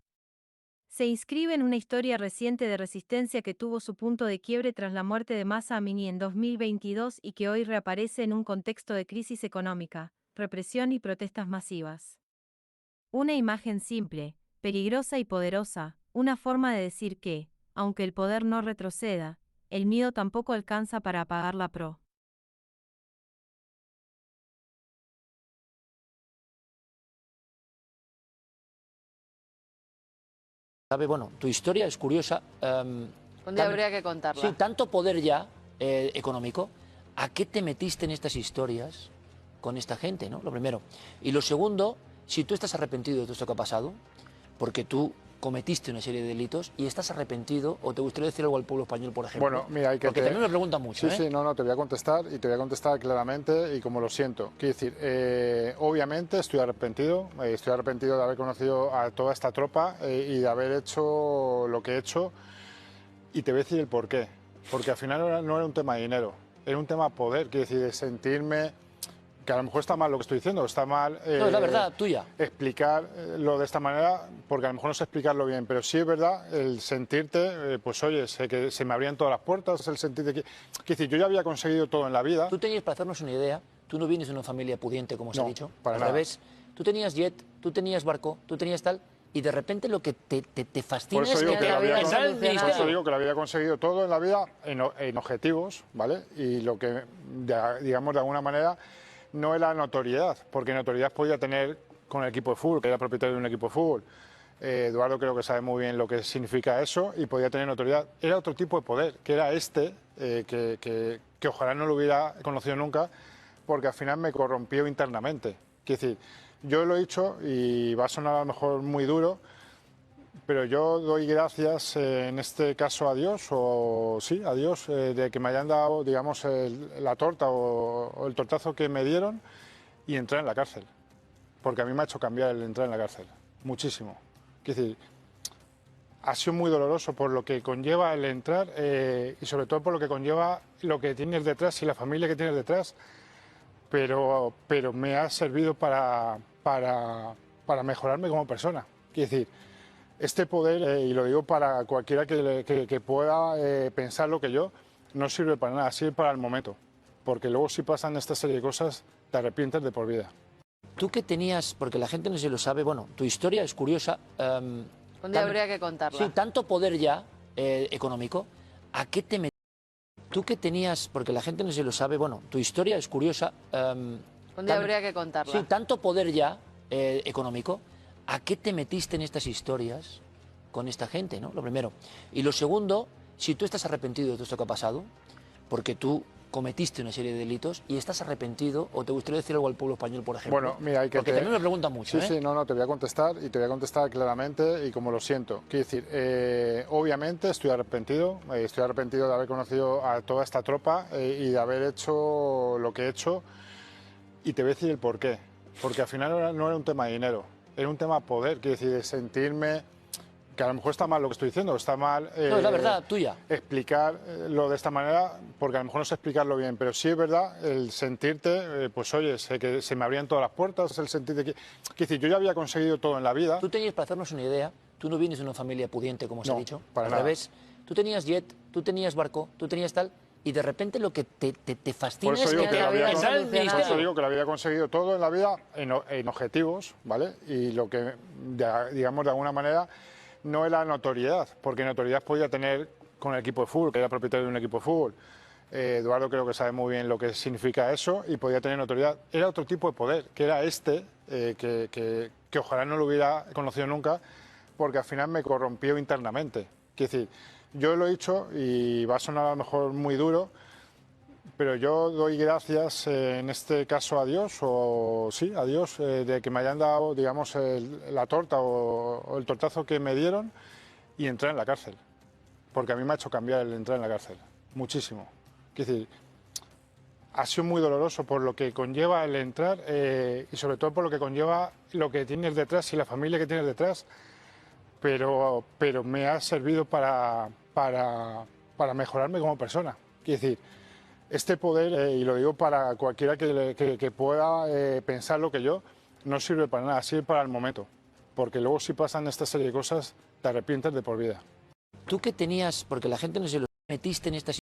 Se inscribe en una historia reciente de resistencia que tuvo su punto de quiebre tras la muerte de Mahsa Amini en 2022 y que hoy reaparece en un contexto de crisis económica, represión y protestas masivas. Una imagen simple, peligrosa y poderosa, una forma de decir que, aunque el poder no retroceda, el miedo tampoco alcanza para apagar la pro. Bueno, tu historia es curiosa. Un día habría que contarla. Sí, tanto poder ya económico. ¿A qué te metiste en estas historias con esta gente, no? Lo primero. Y lo segundo, si tú estás arrepentido de todo esto que ha pasado, porque tú cometiste una serie de delitos y estás arrepentido, o te gustaría decir algo al pueblo español, por ejemplo. Bueno, mira, hay que porque también me preguntan mucho. Sí, sí, no, te voy a contestar y te voy a contestar claramente y como lo siento. Quiero decir, obviamente estoy arrepentido de haber conocido a toda esta tropa y de haber hecho lo que he hecho, y te voy a decir el por qué. Porque al final no era un tema de dinero, era un tema de poder, quiero decir, de sentirme... que a lo mejor está mal lo que estoy diciendo, está mal no, es la verdad tuya. Explicarlo de esta manera, porque a lo mejor no sé explicarlo bien, pero sí es verdad el sentirte, pues oye, sé que se me abrían todas las puertas, el sentirte que... Quiero decir, yo ya había conseguido todo en la vida. Tú tenías, para hacernos una idea, tú no vienes de una familia pudiente, como se ha dicho, para al nada. revés. Tú tenías jet, tú tenías barco, tú tenías tal, y de repente lo que te fascina es que por eso digo que lo había conseguido todo en la vida en objetivos, ¿vale? Y lo que, digamos, de alguna manera... no era notoriedad, porque notoriedad podía tener con el equipo de fútbol, que era propietario de un equipo de fútbol. Eduardo creo que sabe muy bien lo que significa eso y podía tener notoriedad. Era otro tipo de poder, que era que ojalá no lo hubiera conocido nunca, porque al final me corrompió internamente. Quiero decir, yo lo he dicho y va a sonar a lo mejor muy duro, pero yo doy gracias en este caso a Dios, a Dios, de que me hayan dado, digamos, la torta o el tortazo que me dieron y entrar en la cárcel. Porque a mí me ha hecho cambiar el entrar en la cárcel, muchísimo. Quiero decir, ha sido muy doloroso por lo que conlleva el entrar y sobre todo por lo que conlleva lo que tienes detrás y la familia que tienes detrás, pero me ha servido para mejorarme como persona. Quiero decir, este poder, y lo digo para cualquiera que pueda pensar lo que yo, no sirve para nada, sirve para el momento. Porque luego si pasan esta serie de cosas, te arrepientes de por vida. Tú que tenías, porque la gente no se lo sabe, bueno, tu historia es curiosa. Un día habría que contarla. Sí, tanto poder ya económico. ¿A qué te metiste? Tú que tenías, porque la gente no se lo sabe, bueno, tu historia es curiosa. Un día habría que contarla. Sí, tanto poder ya económico. ¿A qué te metiste en estas historias con esta gente, ¿no? Lo primero. Y lo segundo, si tú estás arrepentido de todo esto que ha pasado, porque tú cometiste una serie de delitos y estás arrepentido, o te gustaría decir algo al pueblo español, por ejemplo. Bueno, mira, hay que porque también me preguntan mucho. Sí, sí, no, te voy a contestar y te voy a contestar claramente y como lo siento. Quiero decir, obviamente estoy arrepentido de haber conocido a toda esta tropa y de haber hecho lo que he hecho, y te voy a decir el por qué. Porque al final no era un tema de dinero, era un tema de poder, quiero decir, de sentirme... que a lo mejor está mal lo que estoy diciendo, está mal no, es la verdad tuya. Explicarlo de esta manera, porque a lo mejor no sé explicarlo bien, pero sí es verdad el sentirte, pues oye, sé que se me abrían todas las puertas, el sentirte que... Quiero decir, yo ya había conseguido todo en la vida. Tú tenías, para hacernos una idea, tú no vienes de una familia pudiente, como os he dicho, para al nada. revés. Tú tenías jet, tú tenías barco, tú tenías tal, y de repente lo que te fascina es que por eso digo que lo había conseguido todo en la vida en objetivos, ¿vale? Y lo que, digamos, de alguna manera... no era notoriedad, porque notoriedad podía tener con el equipo de fútbol, que era propietario de un equipo de fútbol. Eduardo creo que sabe muy bien lo que significa eso y podía tener notoriedad. Era otro tipo de poder, que era que ojalá no lo hubiera conocido nunca, porque al final me corrompió internamente. Quiero decir, yo lo he dicho y va a sonar a lo mejor muy duro, pero yo doy gracias en este caso a Dios, a Dios, de que me hayan dado, digamos, la torta o el tortazo que me dieron y entrar en la cárcel. Porque a mí me ha hecho cambiar el entrar en la cárcel, muchísimo. Quiero decir, ha sido muy doloroso por lo que conlleva el entrar y sobre todo por lo que conlleva lo que tienes detrás y la familia que tienes detrás, pero me ha servido para mejorarme como persona. Quiero decir, este poder, y lo digo para cualquiera que pueda pensar lo que yo, no sirve para nada, sirve para el momento. Porque luego si pasan esta serie de cosas, te arrepientes de por vida. Tú que tenías, porque la gente no se lo metiste en estas...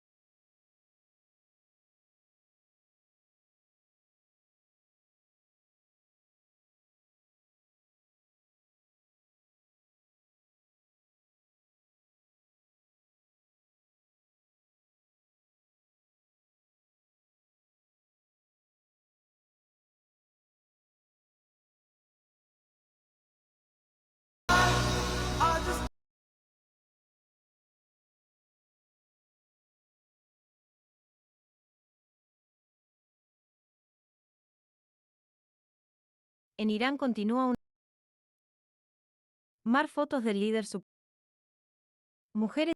En Irán continúa Mar fotos del líder supremo. Mujeres.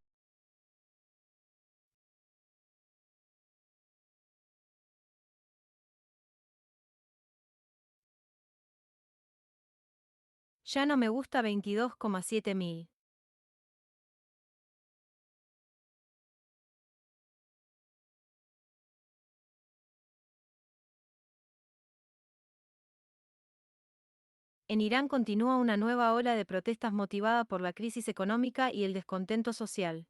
Ya no me gusta 22,7 mil. En Irán continúa una nueva ola de protestas motivada por la crisis económica y el descontento social.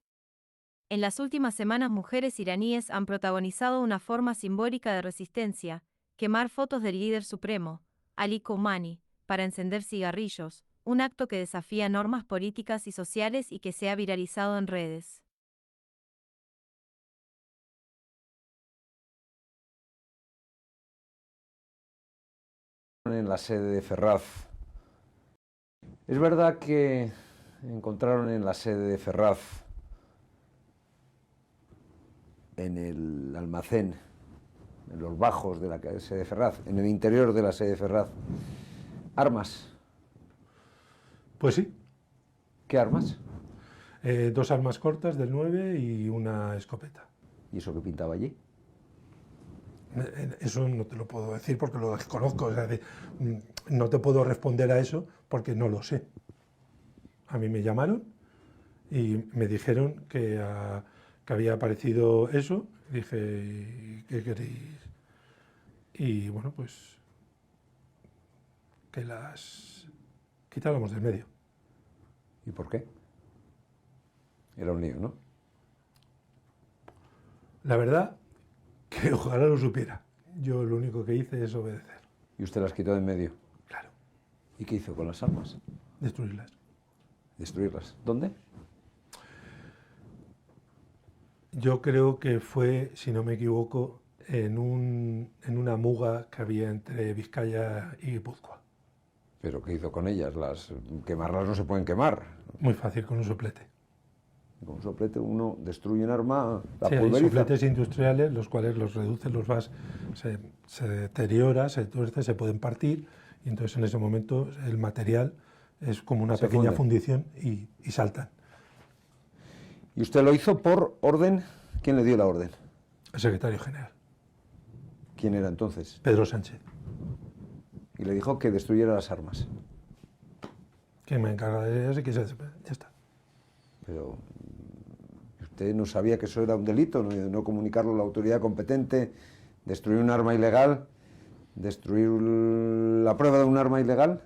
En las últimas semanas, mujeres iraníes han protagonizado una forma simbólica de resistencia, quemar fotos del líder supremo, Ali Khamenei, para encender cigarrillos, un acto que desafía normas políticas y sociales y que se ha viralizado en redes. En la sede de Ferraz. Es verdad que encontraron en la sede de Ferraz, en el almacén, en los bajos de la sede de Ferraz, en el interior de la sede de Ferraz, armas. Pues sí. ¿Qué armas? 2 armas cortas del 9 y una escopeta. ¿Y eso qué pintaba allí? Eso no te lo puedo decir porque lo desconozco, es decir, no te puedo responder a eso porque no lo sé. A mí me llamaron y me dijeron que había aparecido eso, dije, ¿qué queréis? Y bueno, pues que las quitáramos del medio. ¿Y por qué? Era un lío, ¿no? La verdad que ojalá lo supiera. Yo lo único que hice es obedecer. ¿Y usted las quitó de en medio? Claro. ¿Y qué hizo con las armas? Destruirlas. destruirlas. ¿Dónde? Yo creo que fue, si no me equivoco, en una muga que había entre Vizcaya y Guipúzcoa. ¿Pero qué hizo con ellas? Quemarlas no se pueden quemar. Muy fácil, con un soplete. Con un soplete uno destruye un arma, la Sí, pulveriza. hay sopletes industriales, los cuales los reduces, se deteriora, se tuerce, se pueden partir, y entonces en ese momento el material es como una pequeña fundición y saltan. ¿Y usted lo hizo por orden? ¿Quién le dio la orden? El secretario general. ¿Quién era entonces? Pedro Sánchez. Y le dijo que destruyera las armas. Que me encarga de eso y que ya está. Pero usted no sabía que eso era un delito, no comunicarlo a la autoridad competente, destruir un arma ilegal, destruir la prueba de un arma ilegal.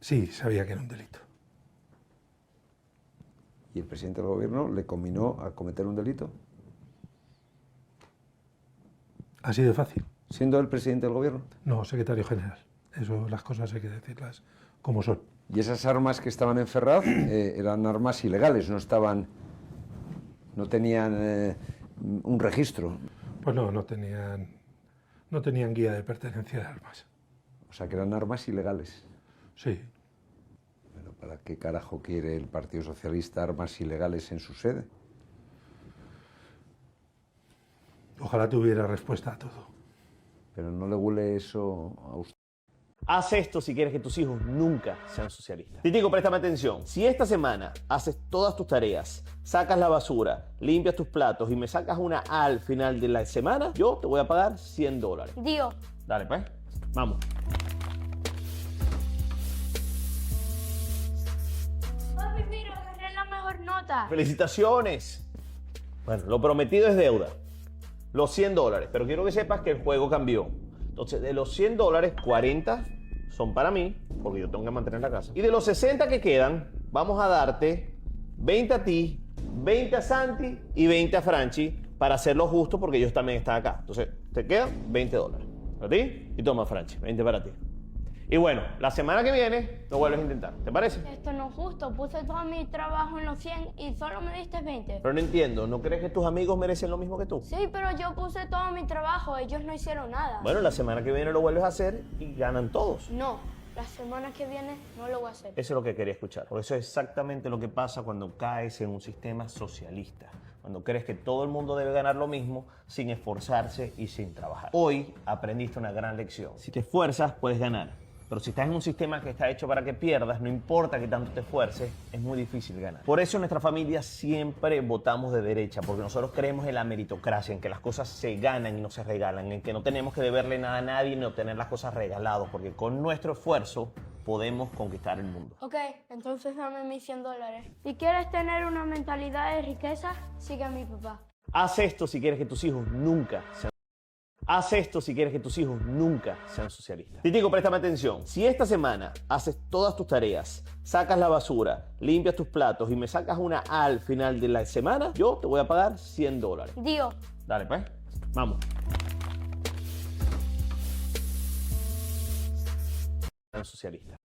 Sí, sabía que era un delito. ¿Y el presidente del gobierno le combinó a cometer un delito? Así de fácil. ¿Siendo el presidente del gobierno? No, secretario general. Eso, las cosas hay que decirlas como son. ¿Y esas armas que estaban en Ferraz eran armas ilegales, no tenían un registro? Pues no tenían guía de pertenencia de armas. O sea, que eran armas ilegales. Sí. Pero ¿para qué carajo quiere el Partido Socialista armas ilegales en su sede? Ojalá tuviera respuesta a todo. Pero ¿no le huele eso a usted? Haz esto si quieres que tus hijos nunca sean socialistas. Titico, préstame atención. Si esta semana haces todas tus tareas, sacas la basura, limpias tus platos y me sacas una A al final de la semana, yo te voy a pagar $100. Dio. Dale, pues. Vamos. Papi, mira, agarré la mejor nota. ¡Felicitaciones! Bueno, lo prometido es deuda. Los $100. Pero quiero que sepas que el juego cambió. Entonces, de los $100, 40 son para mí, porque yo tengo que mantener la casa. Y de los 60 que quedan, vamos a darte 20 a ti, 20 a Santi y 20 a Franchi para hacerlo justo porque ellos también están acá. Entonces, te quedan $20 para ti y toma, Franchi, 20 para ti. Y bueno, la semana que viene lo vuelves a intentar. ¿Te parece? Esto no es justo. Puse todo mi trabajo en los 100 y solo me diste 20. Pero no entiendo, ¿no crees que tus amigos merecen lo mismo que tú? Sí, pero yo puse todo mi trabajo. Ellos no hicieron nada. Bueno, la semana que viene lo vuelves a hacer y ganan todos. No, la semana que viene no lo voy a hacer. Eso es lo que quería escuchar. Por eso es exactamente lo que pasa cuando caes en un sistema socialista. Cuando crees que todo el mundo debe ganar lo mismo sin esforzarse y sin trabajar. Hoy aprendiste una gran lección. Si te esfuerzas, puedes ganar. Pero si estás en un sistema que está hecho para que pierdas, no importa que tanto te esfuerces, es muy difícil ganar. Por eso en nuestra familia siempre votamos de derecha, porque nosotros creemos en la meritocracia, en que las cosas se ganan y no se regalan, en que no tenemos que deberle nada a nadie ni obtener las cosas regaladas, porque con nuestro esfuerzo podemos conquistar el mundo. Ok, entonces dame mis $100. Si quieres tener una mentalidad de riqueza, sigue a mi papá. Haz esto si quieres que tus hijos nunca sean Haz esto si quieres que tus hijos nunca sean socialistas. Titico, préstame atención. Si esta semana haces todas tus tareas, sacas la basura, limpias tus platos y me sacas una A al final de la semana, yo te voy a pagar $100. Dio. Dale, pues. Vamos. Sean socialistas.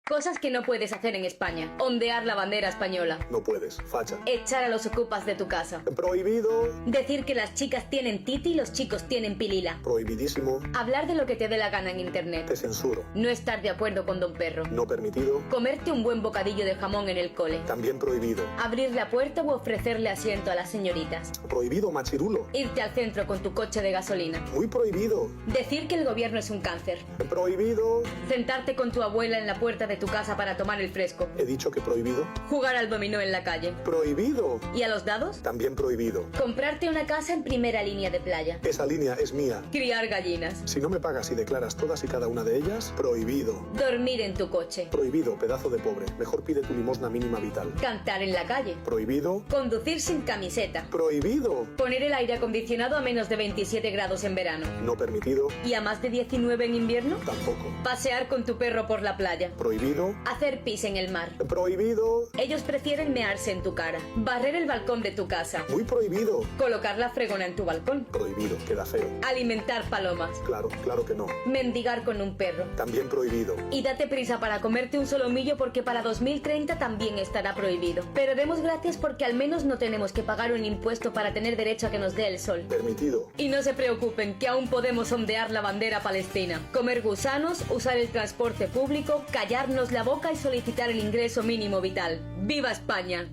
Cosas que no puedes hacer en España. Ondear la bandera española. No puedes, facha. Echar a los ocupas de tu casa. Prohibido. Decir que las chicas tienen titi y los chicos tienen pilila. Prohibidísimo. Hablar de lo que te dé la gana en internet. Te censuro. No estar de acuerdo con Don Perro. No permitido. Comerte un buen bocadillo de jamón en el cole. También prohibido. Abrir la puerta o ofrecerle asiento a las señoritas. Prohibido, machirulo. Irte al centro con tu coche de gasolina. Muy prohibido. Decir que el gobierno es un cáncer. Prohibido. Sentarte con tu abuela en la puerta de tu casa para tomar el fresco. He dicho que prohibido. Jugar al dominó en la calle. Prohibido. ¿Y a los dados? También prohibido. Comprarte una casa en primera línea de playa. Esa línea es mía. Criar gallinas. Si no me pagas y declaras todas y cada una de ellas, prohibido. Dormir en tu coche. Prohibido, pedazo de pobre. Mejor pide tu limosna mínima vital. Cantar en la calle. Prohibido. Conducir sin camiseta. Prohibido. Poner el aire acondicionado a menos de 27 grados en verano. No permitido. ¿Y a más de 19 en invierno? Tampoco. Pasear con tu perro por la playa. Prohibido. Hacer pis en el mar. Prohibido. Ellos prefieren mearse en tu cara. Barrer el balcón de tu casa. Muy prohibido. Colocar la fregona en tu balcón. Prohibido, queda feo. Alimentar palomas. Claro, claro que no. Mendigar con un perro. También prohibido. Y date prisa para comerte un solomillo porque para 2030 también estará prohibido. Pero demos gracias porque al menos no tenemos que pagar un impuesto para tener derecho a que nos dé el sol. Permitido. Y no se preocupen que aún podemos ondear la bandera palestina. Comer gusanos, usar el transporte público, callarnos la boca y solicitar el ingreso mínimo vital. ¡Viva España!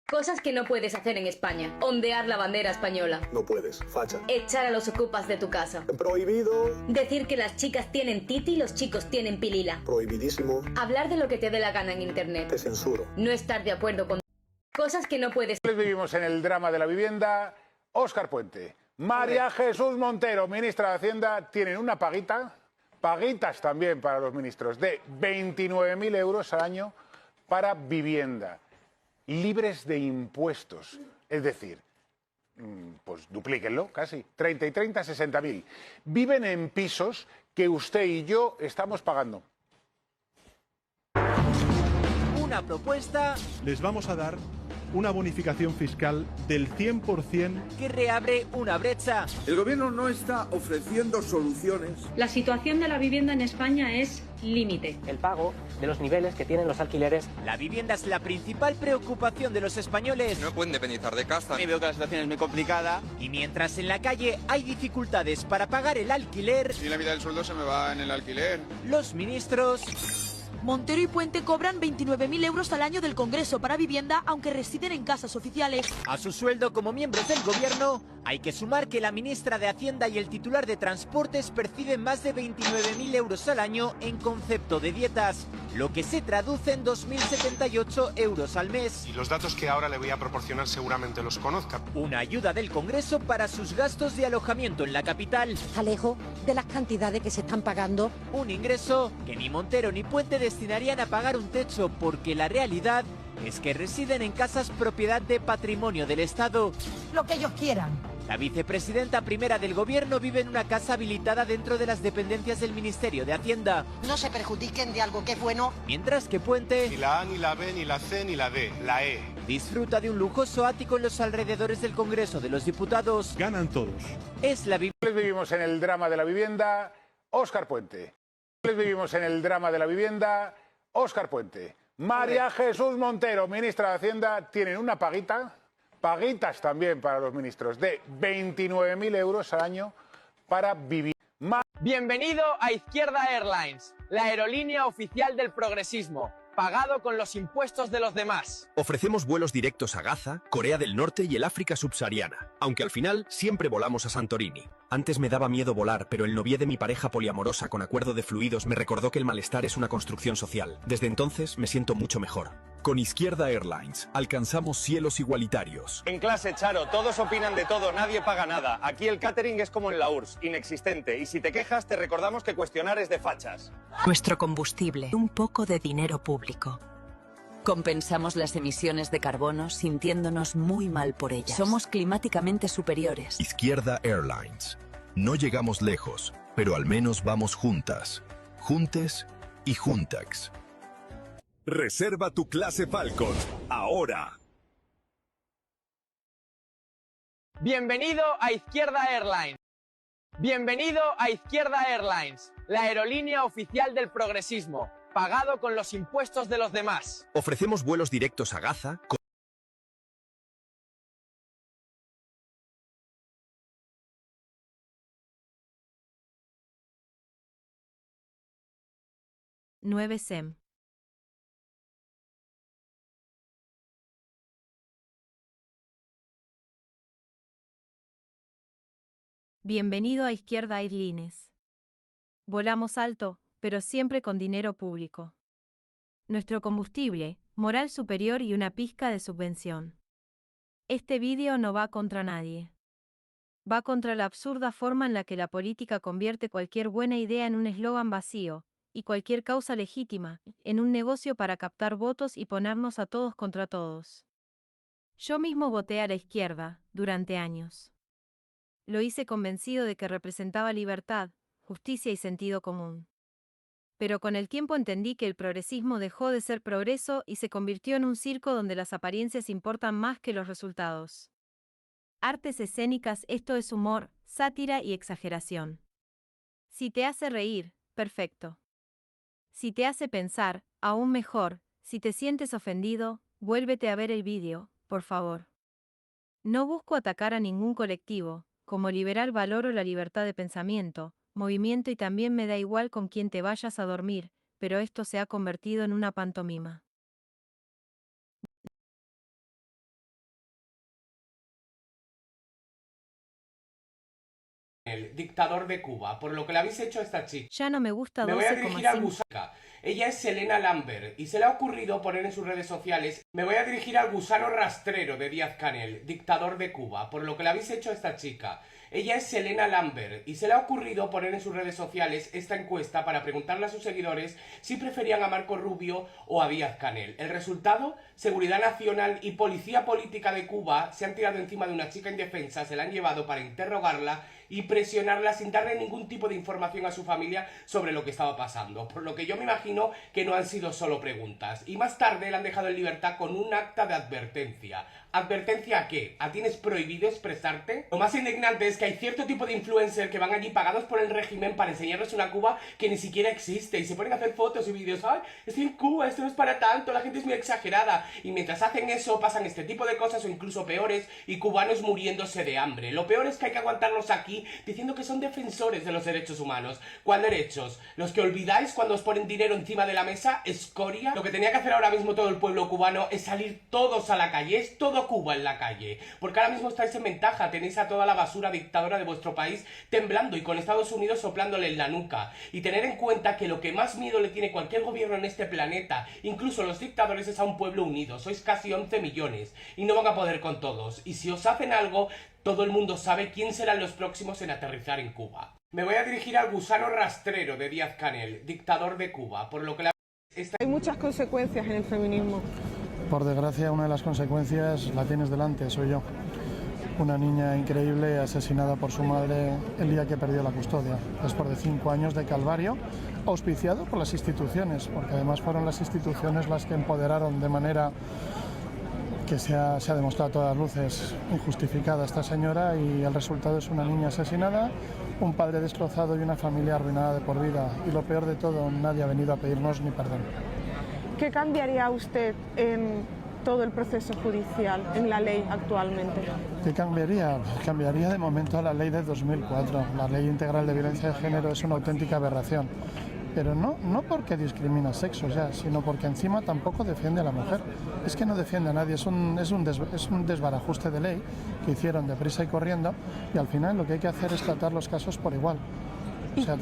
Cosas que no puedes hacer en España. Ondear la bandera española. No puedes, facha. Echar a los ocupas de tu casa. Prohibido. Decir que las chicas tienen titi y los chicos tienen pilila. Prohibidísimo. Hablar de lo que te dé la gana en internet. Te censuro. No estar de acuerdo con... Cosas que no puedes... Vivimos en el drama de la vivienda. Óscar Puente, María Jesús Montero, ministra de Hacienda, tienen una paguita, paguitas también para los ministros, de 29.000 euros al año para vivienda, libres de impuestos. Es decir, pues duplíquenlo casi, 30 y 30, 60.000. Viven en pisos que usted y yo estamos pagando. Una propuesta... Les vamos a dar una bonificación fiscal del 100% que reabre una brecha. El gobierno no está ofreciendo soluciones. La situación de la vivienda en España es límite. El pago de los niveles que tienen los alquileres. La vivienda es la principal preocupación de los españoles. No pueden independizar de casa. Y veo que la situación es muy complicada. Y mientras en la calle hay dificultades para pagar el alquiler... Y la mitad del sueldo se me va en el alquiler. Los ministros... Montero y Puente cobran 29.000 euros al año del Congreso para vivienda, aunque residen en casas oficiales. A su sueldo como miembros del gobierno, hay que sumar que la ministra de Hacienda y el titular de Transportes perciben más de 29.000 euros al año en concepto de dietas, lo que se traduce en 2.078 euros al mes. Y los datos que ahora le voy a proporcionar seguramente los conozca. Una ayuda del Congreso para sus gastos de alojamiento en la capital. Está lejos de las cantidades que se están pagando. Un ingreso que ni Montero ni Puente destinarían a pagar un techo, porque la realidad es que residen en casas propiedad de patrimonio del Estado. Lo que ellos quieran. La vicepresidenta primera del gobierno vive en una casa habilitada dentro de las dependencias del Ministerio de Hacienda. No se perjudiquen de algo que es bueno. Mientras que Puente... Ni la A, ni la B, ni la C, ni la D, la E. Disfruta de un lujoso ático en los alrededores del Congreso de los Diputados. Ganan todos. Es la Vivimos en el drama de la vivienda. Óscar Puente. Vivimos en el drama de la vivienda. Óscar Puente. María Jesús Montero, ministra de Hacienda, tienen una paguita, paguitas también para los ministros, de 29.000 euros al año para vivir. Bienvenido a Izquierda Airlines, la aerolínea oficial del progresismo, pagado con los impuestos de los demás. Ofrecemos vuelos directos a Gaza, Corea del Norte y el África subsahariana, aunque al final siempre volamos a Santorini. Antes me daba miedo volar, pero el novié de mi pareja poliamorosa con acuerdo de fluidos me recordó que el malestar es una construcción social. Desde entonces me siento mucho mejor. Con Izquierda Airlines alcanzamos cielos igualitarios. En clase, Charo, todos opinan de todo, nadie paga nada. Aquí el catering es como en la URSS, inexistente. Y si te quejas, te recordamos que cuestionar es de fachas. Nuestro combustible, un poco de dinero público. Compensamos las emisiones de carbono sintiéndonos muy mal por ellas. Somos climáticamente superiores. Izquierda Airlines. No llegamos lejos, pero al menos vamos juntas. Juntes y juntax. Reserva tu clase Falcon ahora. Bienvenido a Izquierda Airlines. Bienvenido a Izquierda Airlines, la aerolínea oficial del progresismo, pagado con los impuestos de los demás. Ofrecemos vuelos directos a Gaza. SEM. Bienvenido a Izquierda Airlines. Volamos alto, pero siempre con dinero público. Nuestro combustible, moral superior y una pizca de subvención. Este vídeo no va contra nadie. Va contra la absurda forma en la que la política convierte cualquier buena idea en un eslogan vacío, y cualquier causa legítima, en un negocio para captar votos y ponernos a todos contra todos. Yo mismo voté a la izquierda, durante años. Lo hice convencido de que representaba libertad, justicia y sentido común. Pero con el tiempo entendí que el progresismo dejó de ser progreso y se convirtió en un circo donde las apariencias importan más que los resultados. Artes escénicas, esto es humor, sátira y exageración. Si te hace reír, perfecto. Si te hace pensar, aún mejor. Si te sientes ofendido, vuélvete a ver el vídeo, por favor. No busco atacar a ningún colectivo. Como liberal valoro la libertad de pensamiento, movimiento y también me da igual con quién te vayas a dormir, pero esto se ha convertido en una pantomima. El dictador de Cuba, por lo que le habéis hecho a esta chica. Ya no me gusta 12,5. Me voy a dirigir al gusano. Ella es Selena Lambert y se le ha ocurrido poner en sus redes sociales. Me voy a dirigir al gusano rastrero de Díaz-Canel, dictador de Cuba, por lo que le habéis hecho a esta chica. Ella es Selena Lambert y se le ha ocurrido poner en sus redes sociales esta encuesta para preguntarle a sus seguidores si preferían a Marco Rubio o a Díaz-Canel. El resultado: Seguridad Nacional y Policía Política de Cuba se han tirado encima de una chica indefensa, se la han llevado para interrogarla y presionarla sin darle ningún tipo de información a su familia sobre lo que estaba pasando, por lo que yo me imagino que no han sido solo preguntas. Y más tarde la han dejado en libertad con un acta de advertencia. ¿Advertencia a qué? ¿A tienes prohibido expresarte? Lo más indignante es que hay cierto tipo de influencers que van allí pagados por el régimen para enseñarles una Cuba que ni siquiera existe y se ponen a hacer fotos y vídeos. ¡Ay, estoy en Cuba, esto no es para tanto, la gente es muy exagerada! Y mientras hacen eso pasan este tipo de cosas o incluso peores y cubanos muriéndose de hambre. Lo peor es que hay que aguantarlos aquí diciendo que son defensores de los derechos humanos. ¿Cuál derechos? ¿Los que olvidáis cuando os ponen dinero encima de la mesa? ¿Escoria? Lo que tenía que hacer ahora mismo todo el pueblo cubano es salir todos a la calle. Es todo Cuba en la calle. Porque ahora mismo estáis en ventaja. Tenéis a toda la basura dictadora de vuestro país temblando y con Estados Unidos soplándole en la nuca. Y tener en cuenta que lo que más miedo le tiene cualquier gobierno en este planeta, incluso los dictadores, es a un pueblo unido. Sois casi 11 millones y no van a poder con todos. Y si os hacen algo, todo el mundo sabe quién serán los próximos en aterrizar en Cuba. Me voy a dirigir al gusano rastrero de Díaz-Canel, dictador de Cuba, por lo que Hay muchas consecuencias en el feminismo. Por desgracia, una de las consecuencias la tienes delante, soy yo. Una niña increíble asesinada por su madre el día que perdió la custodia, después de 5 años de calvario, auspiciado por las instituciones, porque además fueron las instituciones las que empoderaron de manera que se ha demostrado a todas luces injustificada a esta señora, y el resultado es una niña asesinada, un padre destrozado y una familia arruinada de por vida. Y lo peor de todo, nadie ha venido a pedirnos ni perdón. ¿Qué cambiaría usted en todo el proceso judicial, en la ley actualmente? ¿Qué cambiaría? Cambiaría de momento la ley de 2004. La ley integral de violencia de género es una auténtica aberración. Pero no porque discrimina sexos ya, sino porque encima tampoco defiende a la mujer. Es que no defiende a nadie, es un desbarajuste de ley que hicieron deprisa y corriendo, y al final lo que hay que hacer es tratar los casos por igual. O sea,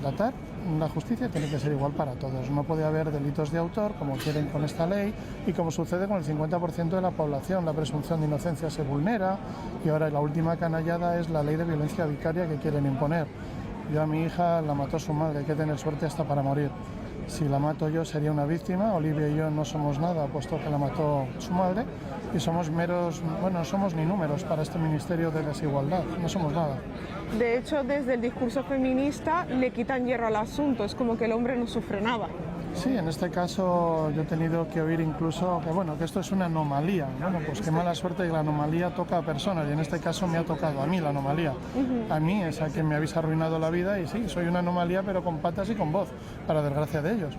la justicia tiene que ser igual para todos. No puede haber delitos de autor, como quieren con esta ley, y como sucede con el 50% de la población. La presunción de inocencia se vulnera, y ahora la última canallada es la ley de violencia vicaria que quieren imponer. Yo a mi hija la mató su madre, hay que tener suerte hasta para morir. Si la mato yo sería una víctima. Olivia y yo no somos nada, puesto que la mató su madre, y somos meros, no somos ni números para este Ministerio de Desigualdad, no somos nada. De hecho, desde el discurso feminista le quitan hierro al asunto, es como que el hombre no sufre nada. Sí, en este caso yo he tenido que oír incluso que esto es una anomalía. Bueno, pues qué mala suerte que la anomalía toca a personas y en este caso me ha tocado a mí la anomalía. A mí es a quien me habéis arruinado la vida y sí, soy una anomalía pero con patas y con voz, para desgracia de ellos.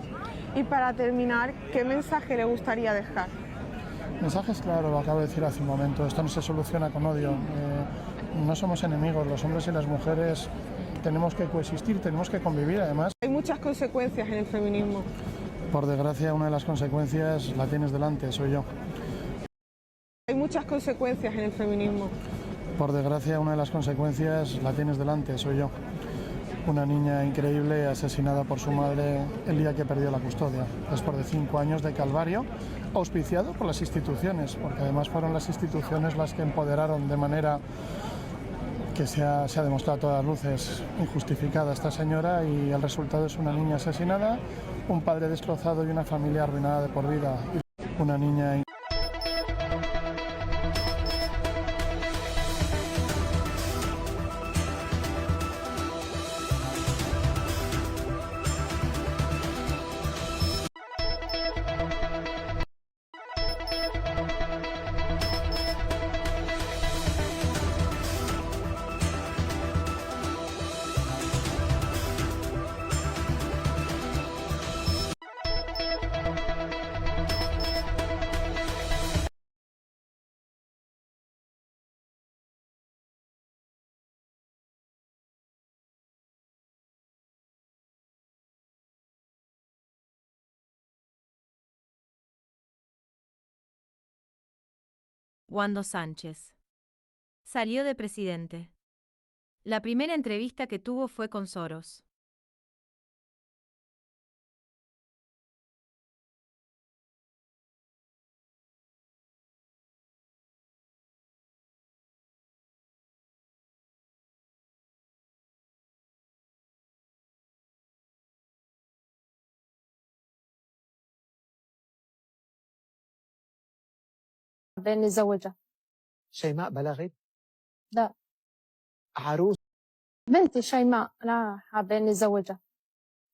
Y para terminar, ¿qué mensaje le gustaría dejar? Mensajes, claro, lo acabo de decir hace un momento, esto no se soluciona con odio. No somos enemigos, los hombres y las mujeres tenemos que coexistir, tenemos que convivir además. Hay muchas consecuencias en el feminismo. Por desgracia, una de las consecuencias la tienes delante, soy yo. Hay muchas consecuencias en el feminismo. Por desgracia, una de las consecuencias la tienes delante, soy yo. Una niña increíble asesinada por su madre el día que perdió la custodia, después de 5 años de calvario, auspiciado por las instituciones, porque además fueron las instituciones las que empoderaron de manera que se ha demostrado a todas luces injustificada a esta señora y el resultado es una niña asesinada, un padre destrozado y una familia arruinada de por vida. Una niña Wando Sánchez. Salió de presidente. La primera entrevista que tuvo fue con Soros. حابين نتزوجها. شيماء بلغت؟ لا. عروس؟ بنتي شيماء، لا حابين نتزوجها.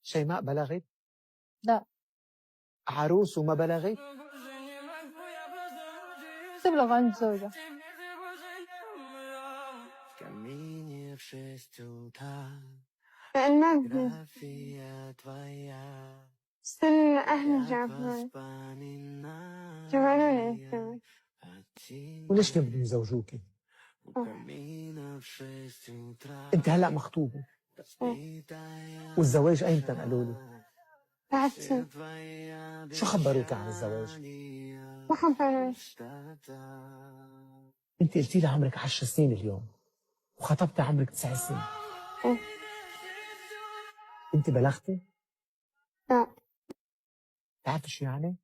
شيماء بلغت؟ لا. عروس وما بلغت؟ تبلغ عن زوجها. استنى أهل جابرون جبروني الزواج. وليش ما بدهم يزوجوكي؟ انت هلا مخطوبة والزواج ايمتى قالوا لي؟ بعد سنة. شو خبروك عن الزواج؟ ما خبروني. انت قلتي لي عمرك 10 سنين اليوم وخطبتي عمرك 9 سنين. انت بلغتي؟ لا. بتعرفي شو يعني؟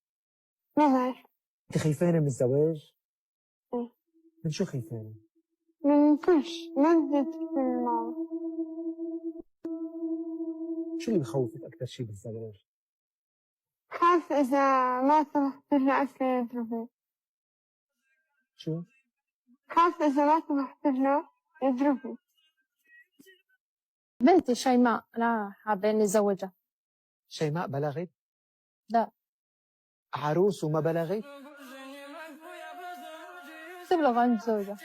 ما بعرف. انت خايفانة من الزواج؟ ايه. من شو خايفانة؟ من كل شيء، ما بدي في الماضي. شو اللي بخوفك أكثر شيء بالزواج؟ خاف إذا ما سمحت له أكل يضربني. شو؟ خاف إذا ما سمحت له يضربني. بنتي شيماء، لا حابين نتزوجها. شيماء بلغت؟ لا. عروس وما بلغت؟ تبلغ عن زوجها.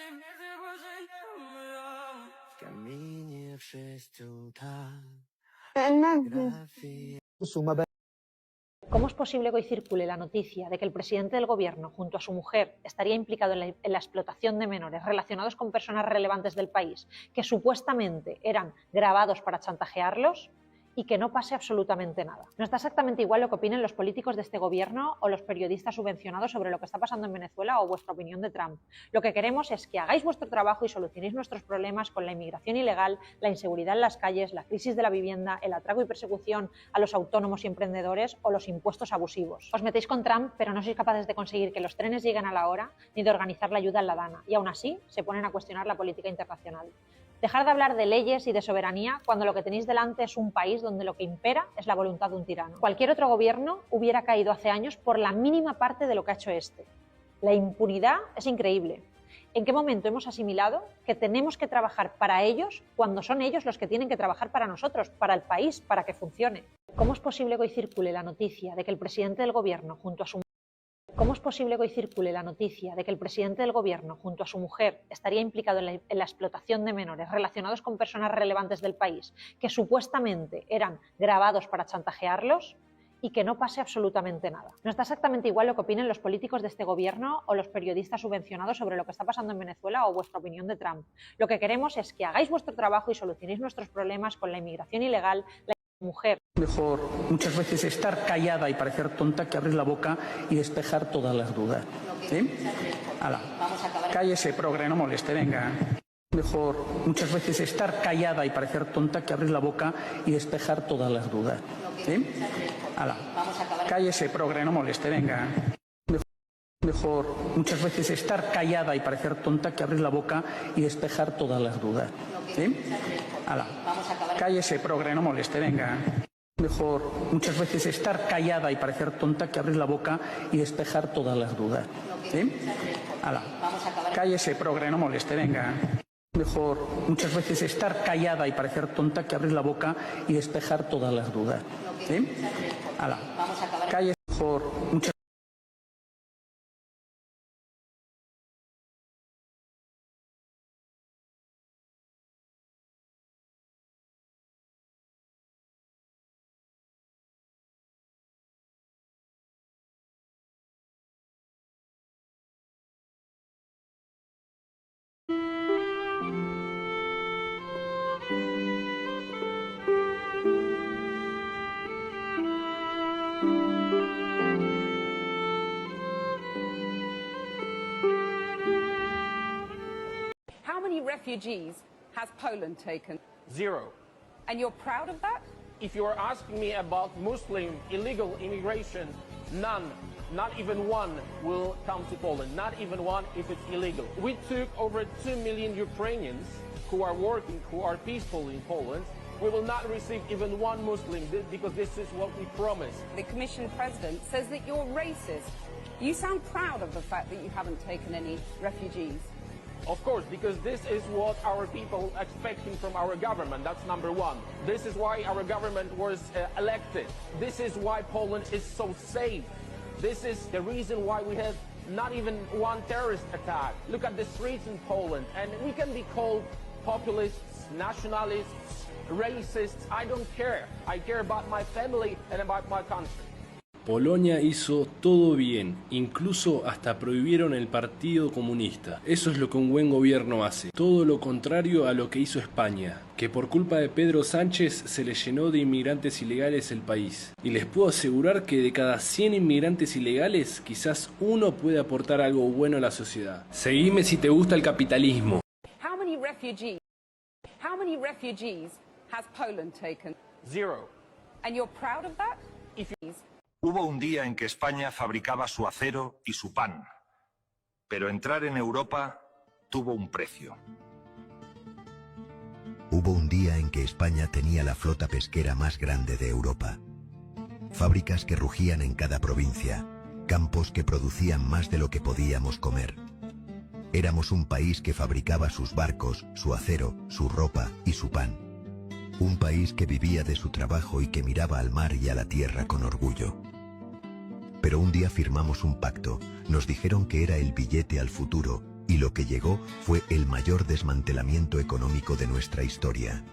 ¿Cómo es posible que hoy circule la noticia de que el presidente del gobierno, junto a su mujer, estaría implicado en la explotación de menores relacionados con personas relevantes del país, que supuestamente eran grabados para chantajearlos? Y que no pase absolutamente nada. No está exactamente igual lo que opinen los políticos de este gobierno o los periodistas subvencionados sobre lo que está pasando en Venezuela o vuestra opinión de Trump. Lo que queremos es que hagáis vuestro trabajo y solucionéis nuestros problemas con la inmigración ilegal, la inseguridad en las calles, la crisis de la vivienda, el atraco y persecución a los autónomos y emprendedores o los impuestos abusivos. Os metéis con Trump, pero no sois capaces de conseguir que los trenes lleguen a la hora ni de organizar la ayuda en la DANA, y aún así se ponen a cuestionar la política internacional. Dejar de hablar de leyes y de soberanía cuando lo que tenéis delante es un país donde lo que impera es la voluntad de un tirano. Cualquier otro gobierno hubiera caído hace años por la mínima parte de lo que ha hecho este. La impunidad es increíble. ¿En qué momento hemos asimilado que tenemos que trabajar para ellos cuando son ellos los que tienen que trabajar para nosotros, para el país, para que funcione? ¿Cómo es posible que hoy circule la noticia de que el presidente del gobierno junto a su mujer estaría implicado en la explotación de menores relacionados con personas relevantes del país que supuestamente eran grabados para chantajearlos? Y que no pase absolutamente nada. No está exactamente igual lo que opinen los políticos de este gobierno o los periodistas subvencionados sobre lo que está pasando en Venezuela o vuestra opinión de Trump. Lo que queremos es que hagáis vuestro trabajo y solucionéis nuestros problemas con la inmigración ilegal, la mujer. Mejor muchas veces estar callada y parecer tonta que abrir la boca y despejar todas las dudas. ¿Sí? Hala. Cállese, progre, no moleste, venga. Mejor muchas veces estar callada y parecer tonta que abrir la boca y despejar todas las dudas. ¿Sí? Hala. Cállese, progre, no moleste, venga. Mejor muchas veces estar callada y parecer tonta que abrir la boca y despejar todas las dudas. ¿Sí? Hala. Cállese, progre, no moleste, venga. Mejor muchas veces estar callada y parecer tonta que abrir la boca y despejar todas las dudas. ¿Sí? Hala. Cállese, progre, no moleste, venga. Mejor muchas veces estar callada y parecer tonta que abrir la boca y despejar todas las dudas. ¿Sí? Hala. Cállese, mejor muchas How many refugees has Poland taken? 0. And you're proud of that? If you are asking me about Muslim illegal immigration, none, not even one, will come to Poland. Not even one if it's illegal. We took over 2 million Ukrainians who are working, who are peaceful in Poland. We will not receive even one Muslim because this is what we promised. The Commission President says that you're racist. You sound proud of the fact that you haven't taken any refugees. Of course, because this is what our people are expecting from our government. That's number one. This is why our government was elected. This is why Poland is so safe. This is the reason why we have not even one terrorist attack. Look at the streets in Poland, and we can be called populists, nationalists, racists. I don't care. I care about my family and about my country. Polonia hizo todo bien, incluso hasta prohibieron el Partido Comunista. Eso es lo que un buen gobierno hace, todo lo contrario a lo que hizo España, que por culpa de Pedro Sánchez se le llenó de inmigrantes ilegales el país. Y les puedo asegurar que de cada 100 inmigrantes ilegales, quizás uno puede aportar algo bueno a la sociedad. Seguime si te gusta el capitalismo. How many refugees has Poland taken? 0. And you're proud of that? Hubo un día en que España fabricaba su acero y su pan, pero entrar en Europa tuvo un precio. Hubo un día en que España tenía la flota pesquera más grande de Europa. Fábricas que rugían en cada provincia, campos que producían más de lo que podíamos comer. Éramos un país que fabricaba sus barcos, su acero, su ropa y su pan. Un país que vivía de su trabajo y que miraba al mar y a la tierra con orgullo. Pero un día firmamos un pacto, nos dijeron que era el billete al futuro, y lo que llegó fue el mayor desmantelamiento económico de nuestra historia.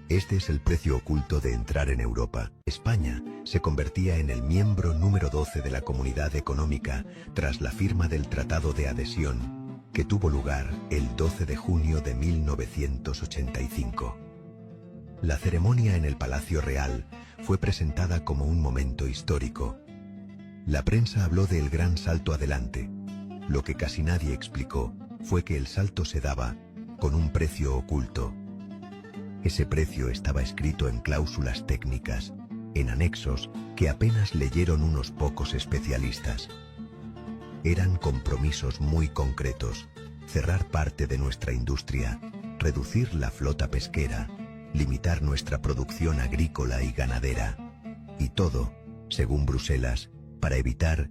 Este es el precio oculto de entrar en Europa. España se convertía en el miembro número 12 de la Comunidad Económica tras la firma del Tratado de Adhesión, que tuvo lugar el 12 de junio de 1985. La ceremonia en el Palacio Real fue presentada como un momento histórico. La prensa habló del gran salto adelante. Lo que casi nadie explicó fue que el salto se daba con un precio oculto. Ese precio estaba escrito en cláusulas técnicas, en anexos que apenas leyeron unos pocos especialistas. Eran compromisos muy concretos: cerrar parte de nuestra industria, reducir la flota pesquera, limitar nuestra producción agrícola y ganadera. Y todo, según Bruselas, para evitar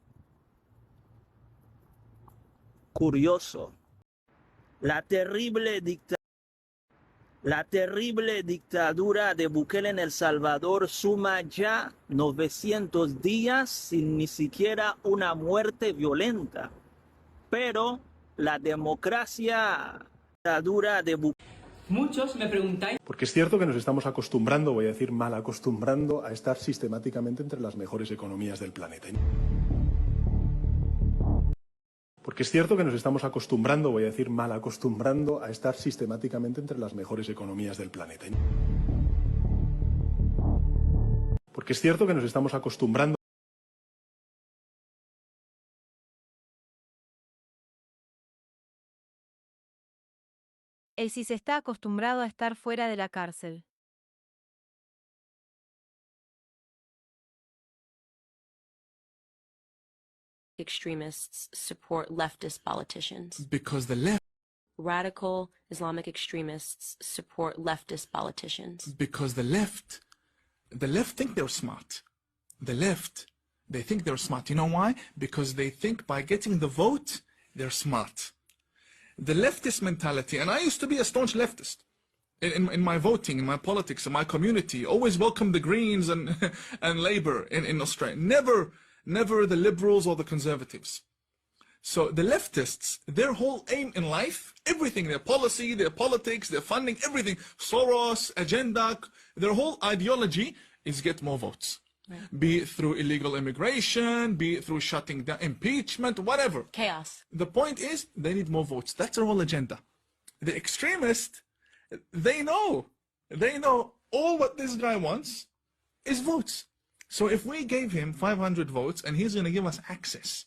curioso. La terrible dictadura de Bukele en El Salvador suma ya 900 días sin ni siquiera una muerte violenta. Pero la dictadura de Bukele... Muchos me preguntáis... Porque es cierto que nos estamos acostumbrando, voy a decir mal acostumbrando, a estar sistemáticamente entre las mejores economías del planeta. Porque es cierto que nos estamos acostumbrando, voy a decir mal acostumbrando, a estar sistemáticamente entre las mejores economías del planeta. Porque es cierto que nos estamos acostumbrando. El CIS está acostumbrado a estar fuera de la cárcel. Extremists support leftist politicians. Because the left. Radical Islamic extremists support leftist politicians. Because the left think they're smart. The left, they think they're smart. You know why? Because they think by getting the vote, they're smart. The leftist mentality, and I used to be a staunch leftist in my voting, in my politics, in my community, always welcome the Greens and Labour in Australia. Never the liberals or the conservatives. So the leftists, their whole aim in life, everything, their policy, their politics, their funding, everything, Soros, agenda, their whole ideology is get more votes. Right. Be it through illegal immigration, be it through shutting down, impeachment, whatever. Chaos. The point is, they need more votes. That's their whole agenda. The extremists, they know all what this guy wants is votes. So if we gave him 500 votes and he's going to give us access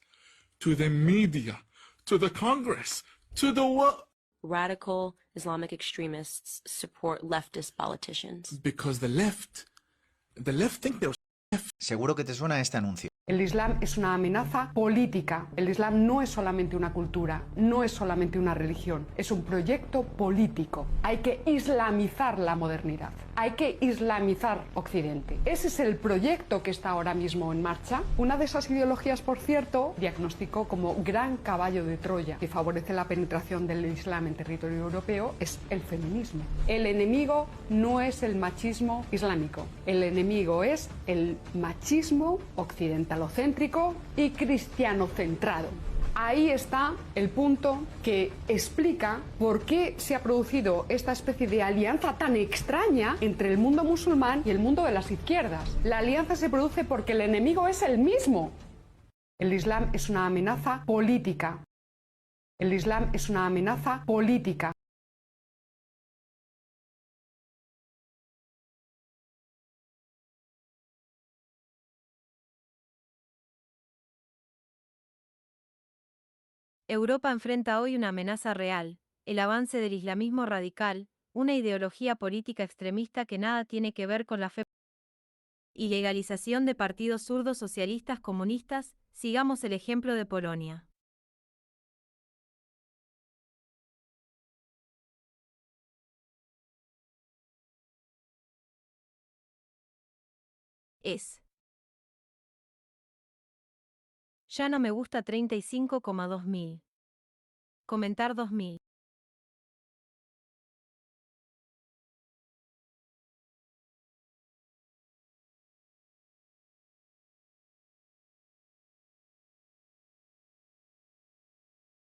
to the media, to the Congress, to the world. Radical Islamic extremists support leftist politicians. Because the left think they're... Seguro que te suena este anuncio. El Islam es una amenaza política. El Islam no es solamente una cultura, no es solamente una religión, es un proyecto político. Hay que islamizar la modernidad, hay que islamizar Occidente. Ese es el proyecto que está ahora mismo en marcha. Una de esas ideologías, por cierto, diagnosticó como gran caballo de Troya que favorece la penetración del Islam en territorio europeo, es el feminismo. El enemigo no es el machismo islámico, el enemigo es el machismo occidental. Océntrico y cristianocentrado. Ahí está el punto que explica por qué se ha producido esta especie de alianza tan extraña entre el mundo musulmán y el mundo de las izquierdas. La alianza se produce porque el enemigo es el mismo. El Islam es una amenaza política. El Islam es una amenaza política. Europa enfrenta hoy una amenaza real, el avance del islamismo radical, una ideología política extremista que nada tiene que ver con la fe y legalización de partidos zurdos socialistas comunistas. Sigamos el ejemplo de Polonia. Ya no me gusta 35,2000. Comentar 2000.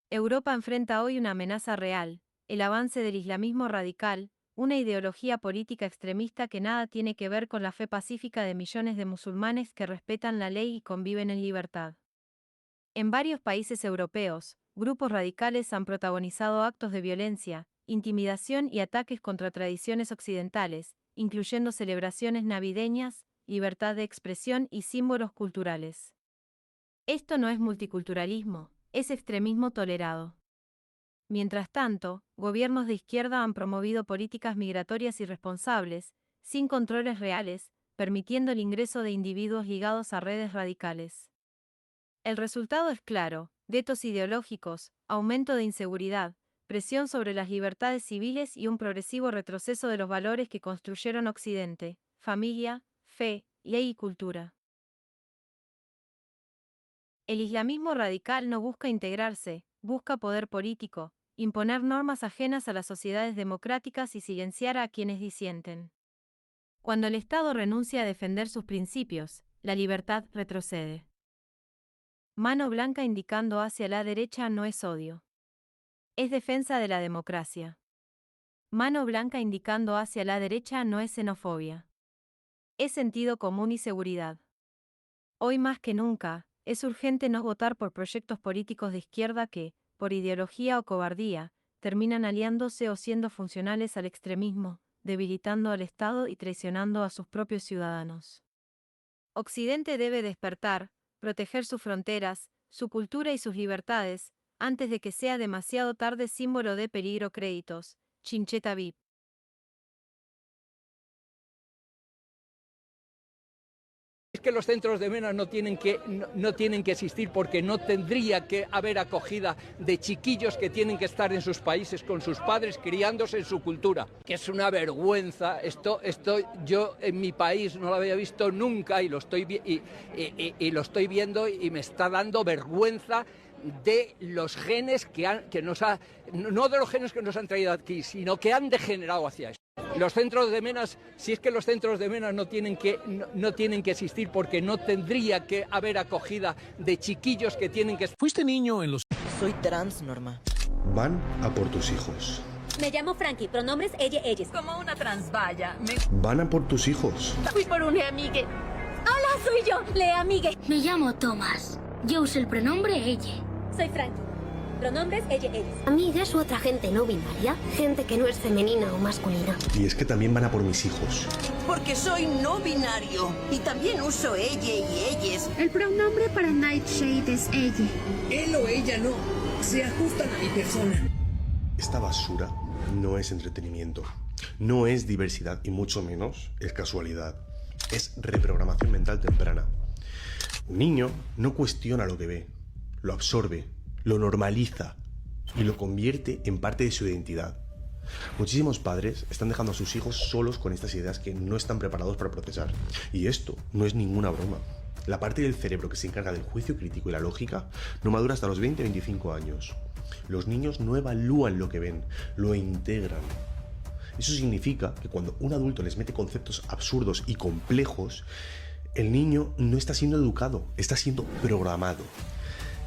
Europa enfrenta hoy una amenaza real, el avance del islamismo radical, una ideología política extremista que nada tiene que ver con la fe pacífica de millones de musulmanes que respetan la ley y conviven en libertad. En varios países europeos, grupos radicales han protagonizado actos de violencia, intimidación y ataques contra tradiciones occidentales, incluyendo celebraciones navideñas, libertad de expresión y símbolos culturales. Esto no es multiculturalismo, es extremismo tolerado. Mientras tanto, gobiernos de izquierda han promovido políticas migratorias irresponsables, sin controles reales, permitiendo el ingreso de individuos ligados a redes radicales. El resultado es claro: guetos ideológicos, aumento de inseguridad, presión sobre las libertades civiles y un progresivo retroceso de los valores que construyeron Occidente: familia, fe, ley y cultura. El islamismo radical no busca integrarse, busca poder político, imponer normas ajenas a las sociedades democráticas y silenciar a quienes disienten. Cuando el Estado renuncia a defender sus principios, la libertad retrocede. Mano blanca indicando hacia la derecha no es odio. Es defensa de la democracia. Mano blanca indicando hacia la derecha no es xenofobia. Es sentido común y seguridad. Hoy más que nunca, es urgente no votar por proyectos políticos de izquierda que, por ideología o cobardía, terminan aliándose o siendo funcionales al extremismo, debilitando al Estado y traicionando a sus propios ciudadanos. Occidente debe despertar, proteger sus fronteras, su cultura y sus libertades, antes de que sea demasiado tarde símbolo de peligro. Créditos, Chincheta VIP. Es que los centros de menas no tienen que existir porque no tendría que haber acogida de chiquillos que tienen que estar en sus países con sus padres criándose en su cultura, que es una vergüenza. Esto yo en mi país no lo había visto nunca y lo estoy viendo y me está dando vergüenza de los genes no de los genes que nos han traído aquí, sino que han degenerado hacia eso. Los centros de menas, si es que los centros de menas no tienen que existir porque no tendría que haber acogida de chiquillos que tienen que... Fuiste niño en los... Soy trans, Norma. Van a por tus hijos. Me llamo Frankie, pronombres ella, ellas. Como una transvalla. Van a por tus hijos. Fui por un amigue. Hola, soy yo, le amigue. Me llamo Thomas. Yo uso el pronombre ella. Soy Frankie. Pronombres ella, ellas. Amigas u otra gente no binaria, gente que no es femenina o masculina. Y es que también van a por mis hijos. Porque soy no binario y también uso ella y ellas. El pronombre para Nightshade es ella. Él o ella no, se ajustan a mi persona. Esta basura no es entretenimiento, no es diversidad y mucho menos es casualidad. Es reprogramación mental temprana. Un niño no cuestiona lo que ve, lo absorbe, lo normaliza y lo convierte en parte de su identidad. Muchísimos padres están dejando a sus hijos solos con estas ideas que no están preparados para procesar. Y esto no es ninguna broma. La parte del cerebro que se encarga del juicio crítico y la lógica no madura hasta los 20-25 años. Los niños no evalúan lo que ven, lo integran. Eso significa que cuando un adulto les mete conceptos absurdos y complejos, el niño no está siendo educado, está siendo programado.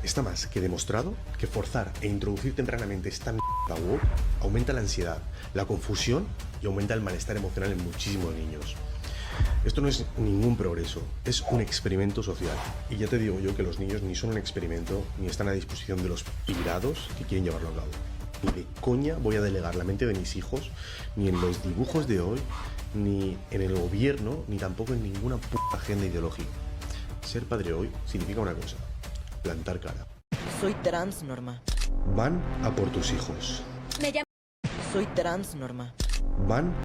Está más que demostrado que forzar e introducir tempranamente esta mierda woke aumenta la ansiedad, la confusión y aumenta el malestar emocional en muchísimos niños. Esto no es ningún progreso, es un experimento social. Y ya te digo yo que los niños ni son un experimento ni están a disposición de los pirados que quieren llevarlo a cabo. Ni de coña voy a delegar la mente de mis hijos, ni en los dibujos de hoy, ni en el gobierno, ni tampoco en ninguna puta agenda ideológica. Ser padre hoy significa una cosa: plantar cara. Soy trans, Norma. Van a por tus hijos. Me llamo... Soy trans, Norma. Van...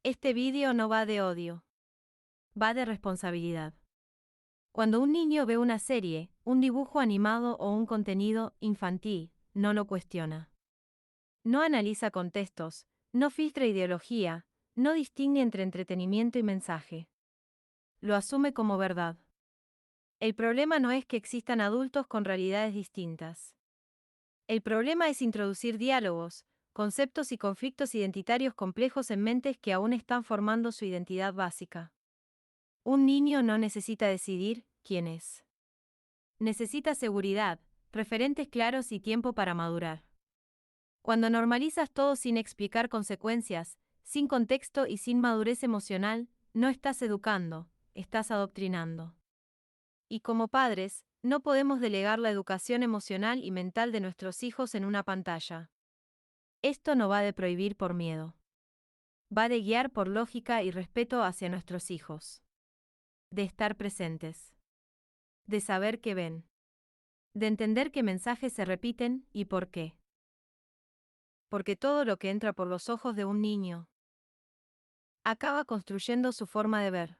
Este vídeo no va de odio. Va de responsabilidad. Cuando un niño ve una serie, un dibujo animado o un contenido infantil, no lo cuestiona. No analiza contextos, no filtra ideología, no distingue entre entretenimiento y mensaje. Lo asume como verdad. El problema no es que existan adultos con realidades distintas. El problema es introducir diálogos, conceptos y conflictos identitarios complejos en mentes que aún están formando su identidad básica. Un niño no necesita decidir quién es. Necesita seguridad, referentes claros y tiempo para madurar. Cuando normalizas todo sin explicar consecuencias, sin contexto y sin madurez emocional, no estás educando, estás adoctrinando. Y como padres, no podemos delegar la educación emocional y mental de nuestros hijos en una pantalla. Esto no va de prohibir por miedo. Va de guiar por lógica y respeto hacia nuestros hijos. De estar presentes. De saber qué ven. De entender qué mensajes se repiten y por qué. Porque todo lo que entra por los ojos de un niño acaba construyendo su forma de ver.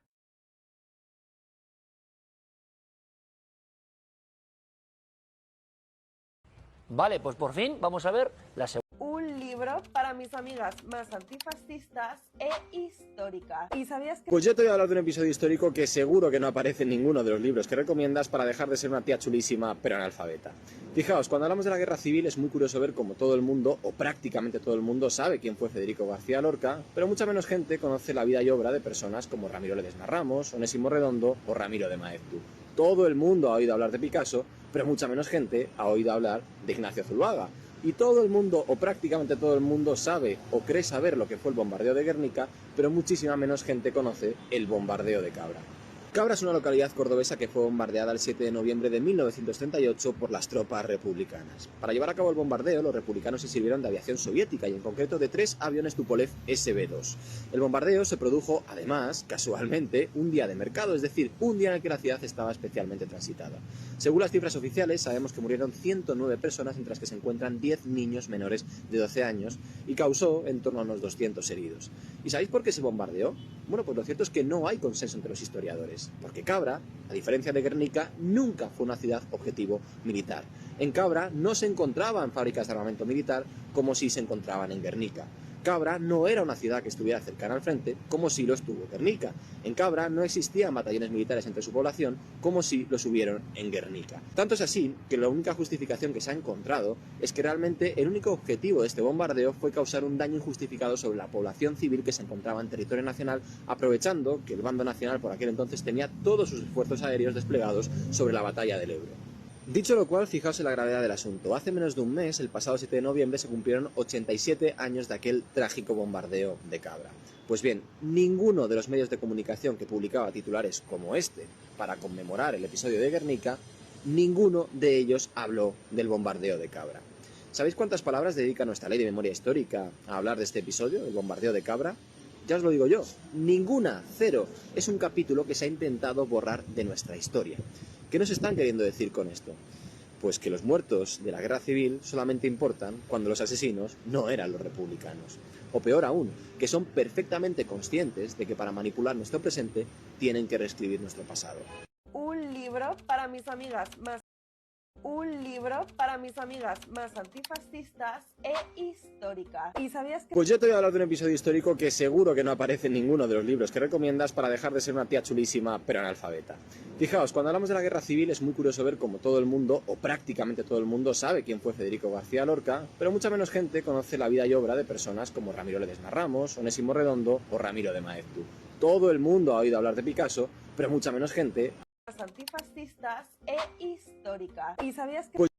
Vale, pues por fin vamos a ver la segunda. Un libro para mis amigas más antifascistas e históricas. ¿Y sabías que...? Pues yo te voy a hablar de un episodio histórico que seguro que no aparece en ninguno de los libros que recomiendas para dejar de ser una tía chulísima pero analfabeta. Fijaos, cuando hablamos de la guerra civil es muy curioso ver cómo todo el mundo, o prácticamente todo el mundo, sabe quién fue Federico García Lorca, pero mucha menos gente conoce la vida y obra de personas como Ramiro Ledesma Ramos, Onésimo Redondo o Ramiro de Maeztu. Todo el mundo ha oído hablar de Picasso, pero mucha menos gente ha oído hablar de Ignacio Zuluaga. Y todo el mundo, o prácticamente todo el mundo, sabe o cree saber lo que fue el bombardeo de Guernica, pero muchísima menos gente conoce el bombardeo de Cabra. Cabra es una localidad cordobesa que fue bombardeada el 7 de noviembre de 1938 por las tropas republicanas. Para llevar a cabo el bombardeo, los republicanos se sirvieron de aviación soviética y en concreto de 3 aviones Tupolev SB-2. El bombardeo se produjo, además, casualmente, un día de mercado, es decir, un día en el que la ciudad estaba especialmente transitada. Según las cifras oficiales, sabemos que murieron 109 personas, entre las que se encuentran 10 niños menores de 12 años, y causó en torno a unos 200 heridos. ¿Y sabéis por qué se bombardeó? Bueno, pues lo cierto es que no hay consenso entre los historiadores, porque Cabra, a diferencia de Guernica, nunca fue una ciudad objetivo militar. En Cabra no se encontraban fábricas de armamento militar como si se encontraban en Guernica. Cabra no era una ciudad que estuviera cercana al frente, como si lo estuvo Guernica. En Cabra no existían batallones militares entre su población, como si los hubieron en Guernica. Tanto es así que la única justificación que se ha encontrado es que realmente el único objetivo de este bombardeo fue causar un daño injustificado sobre la población civil que se encontraba en territorio nacional, aprovechando que el bando nacional por aquel entonces tenía todos sus esfuerzos aéreos desplegados sobre la batalla del Ebro. Dicho lo cual, fijaos en la gravedad del asunto. Hace menos de un mes, el pasado 7 de noviembre, se cumplieron 87 años de aquel trágico bombardeo de Cabra. Pues bien, ninguno de los medios de comunicación que publicaba titulares como este para conmemorar el episodio de Guernica, ninguno de ellos habló del bombardeo de Cabra. ¿Sabéis cuántas palabras dedica nuestra ley de memoria histórica a hablar de este episodio, el bombardeo de Cabra? Ya os lo digo yo, ninguna, 0. Es un capítulo que se ha intentado borrar de nuestra historia. ¿Qué nos están queriendo decir con esto? Pues que los muertos de la guerra civil solamente importan cuando los asesinos no eran los republicanos. O peor aún, que son perfectamente conscientes de que para manipular nuestro presente tienen que reescribir nuestro pasado. Un libro para mis amigas más... Un libro para mis amigas más antifascistas e históricas. ¿Y sabías que...? Pues yo te voy a hablar de un episodio histórico que seguro que no aparece en ninguno de los libros que recomiendas para dejar de ser una tía chulísima pero analfabeta. Fijaos, cuando hablamos de la guerra civil es muy curioso ver cómo todo el mundo, o prácticamente todo el mundo, sabe quién fue Federico García Lorca, pero mucha menos gente conoce la vida y obra de personas como Ramiro Ledesma Ramos, Onésimo Redondo o Ramiro de Maeztu. Todo el mundo ha oído hablar de Picasso, pero mucha menos gente... antifascistas e históricas. ¿Y sabías que...? Pues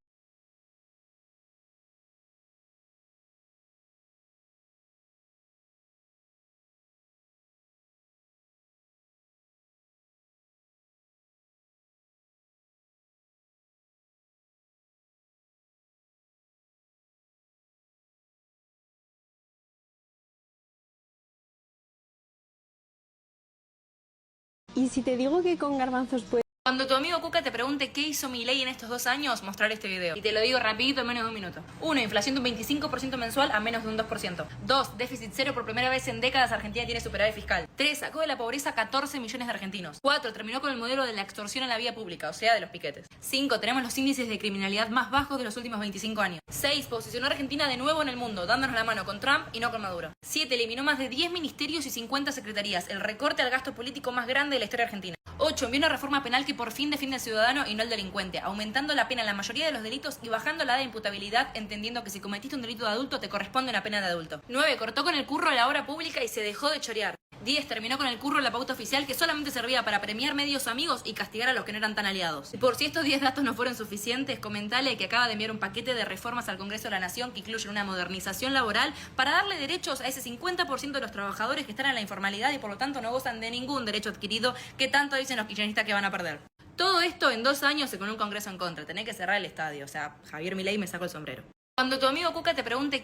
¿Y si te digo que con garbanzos puedes...? Cuando tu amigo Cuca te pregunte qué hizo Milei en estos 2 años, mostrar este video. Y te lo digo rapidito en menos de un minuto. 1. Inflación de un 25% mensual a menos de un 2%. 2. Déficit cero por primera vez en décadas. Argentina tiene superávit fiscal. 3. Sacó de la pobreza 14 millones de argentinos. 4. Terminó con el modelo de la extorsión en la vía pública, o sea, de los piquetes. 5. Tenemos los índices de criminalidad más bajos de los últimos 25 años. 6. Posicionó a Argentina de nuevo en el mundo, dándonos la mano con Trump y no con Maduro. 7. Eliminó más de 10 ministerios y 50 secretarías, el recorte al gasto político más grande de la historia argentina. 8. Envió una reforma penal que por fin defiende al ciudadano y no al delincuente, aumentando la pena en la mayoría de los delitos y bajando la edad de imputabilidad, entendiendo que si cometiste un delito de adulto te corresponde una pena de adulto. 9. Cortó con el curro de la obra pública y se dejó de chorear. 10. Terminó con el curro de la pauta oficial, que solamente servía para premiar medios amigos y castigar a los que no eran tan aliados. Y por si estos 10 datos no fueron suficientes, comentale que acaba de enviar un paquete de reformas al Congreso de la Nación que incluyen una modernización laboral para darle derechos a ese 50% de los trabajadores que están en la informalidad y por lo tanto no gozan de ningún derecho adquirido que tanto dicen los kirchneristas que van a perder. Todo esto en 2 años y con un Congreso en contra. Tenés que cerrar el estadio. O sea, Javier Milei me sacó el sombrero. Cuando tu amigo Cuca te pregunte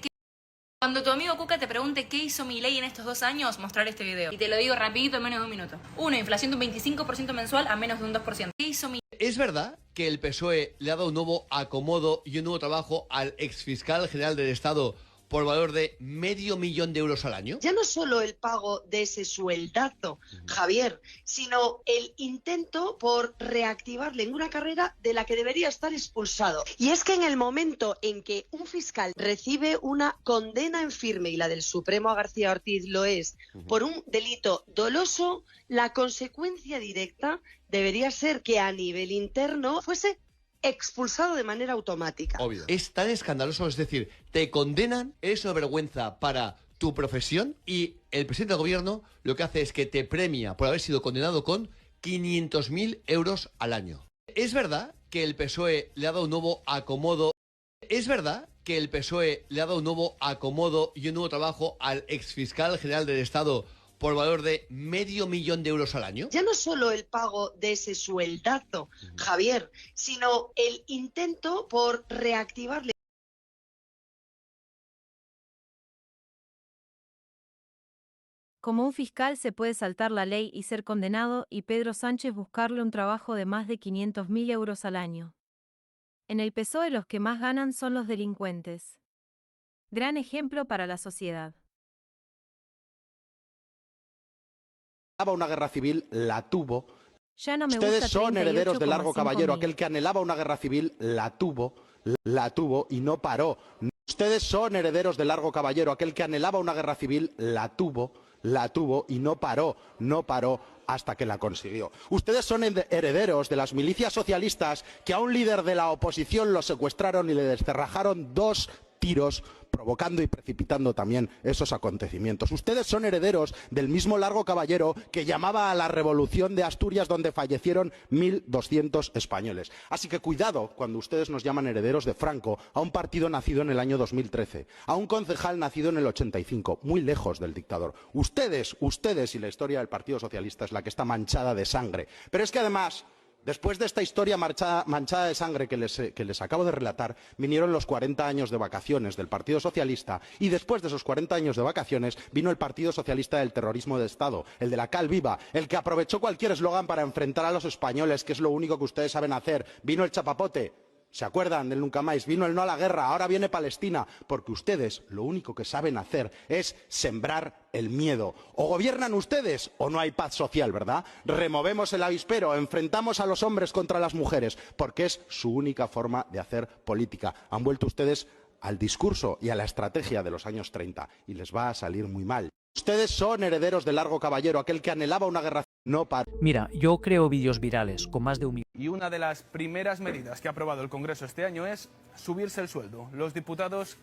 qué hizo Milei en estos 2 años, mostrar este video. Y te lo digo rapidito en menos de un minuto. 1. Inflación de un 25% mensual a menos de un 2%. ¿Qué hizo Milei? ¿Es verdad que el PSOE le ha dado un nuevo acomodo y un nuevo trabajo al exfiscal general del Estado por valor de $500.000 al año. Ya no solo el pago de ese sueldazo, Javier, sino el intento por reactivarle en una carrera de la que debería estar expulsado. Y es que en el momento en que un fiscal recibe una condena en firme, y la del Supremo a García Ortiz lo es, por un delito doloso, la consecuencia directa debería ser que a nivel interno fuese expulsado de manera automática. Obvio. Es tan escandaloso, es decir, te condenan, eres una vergüenza para tu profesión y el presidente del gobierno lo que hace es que te premia por haber sido condenado con 500.000 euros al año. ¿Es verdad que el PSOE le ha dado un nuevo acomodo? ¿Es verdad que el PSOE le ha dado un nuevo acomodo y un nuevo trabajo al exfiscal general del Estado por valor de $500.000 al año? Ya no solo el pago de ese sueldazo, Javier, sino el intento por reactivarle. Como un fiscal se puede saltar la ley y ser condenado y Pedro Sánchez buscarle un trabajo de más de 500.000 euros al año. En el PSOE los que más ganan son los delincuentes. Gran ejemplo para la sociedad. Una guerra civil la tuvo. Ya no me Ustedes gusta son herederos de Largo 38,5 Caballero. mil. Aquel que anhelaba una guerra civil la tuvo y no paró. Ustedes son herederos de Largo Caballero. Aquel que anhelaba una guerra civil la tuvo y no paró hasta que la consiguió. Ustedes son herederos de las milicias socialistas que a un líder de la oposición lo secuestraron y le descerrajaron 2 tiros, provocando y precipitando también esos acontecimientos. Ustedes son herederos del mismo Largo Caballero que llamaba a la revolución de Asturias, donde fallecieron 1.200 españoles. Así que cuidado cuando ustedes nos llaman herederos de Franco, a un partido nacido en el año 2013, a un concejal nacido en el 85, muy lejos del dictador. Ustedes y la historia del Partido Socialista es la que está manchada de sangre. Pero es que además, después de esta historia manchada de sangre que les acabo de relatar, vinieron los 40 años de vacaciones del Partido Socialista y después de esos 40 años de vacaciones vino el Partido Socialista del terrorismo de Estado, el de la cal viva, el que aprovechó cualquier eslogan para enfrentar a los españoles, que es lo único que ustedes saben hacer. Vino el chapapote. ¿Se acuerdan del nunca más? Vino el no a la guerra, ahora viene Palestina, porque ustedes lo único que saben hacer es sembrar el miedo. O gobiernan ustedes o no hay paz social, ¿verdad? Removemos el avispero, enfrentamos a los hombres contra las mujeres, porque es su única forma de hacer política. Han vuelto ustedes al discurso y a la estrategia de los años 30 y les va a salir muy mal. Ustedes son herederos de Largo Caballero, aquel que anhelaba una guerra no para. Mira, yo creo vídeos virales con más de 1 millón. Y una de las primeras medidas que ha aprobado el Congreso este año es subirse el sueldo. Los diputados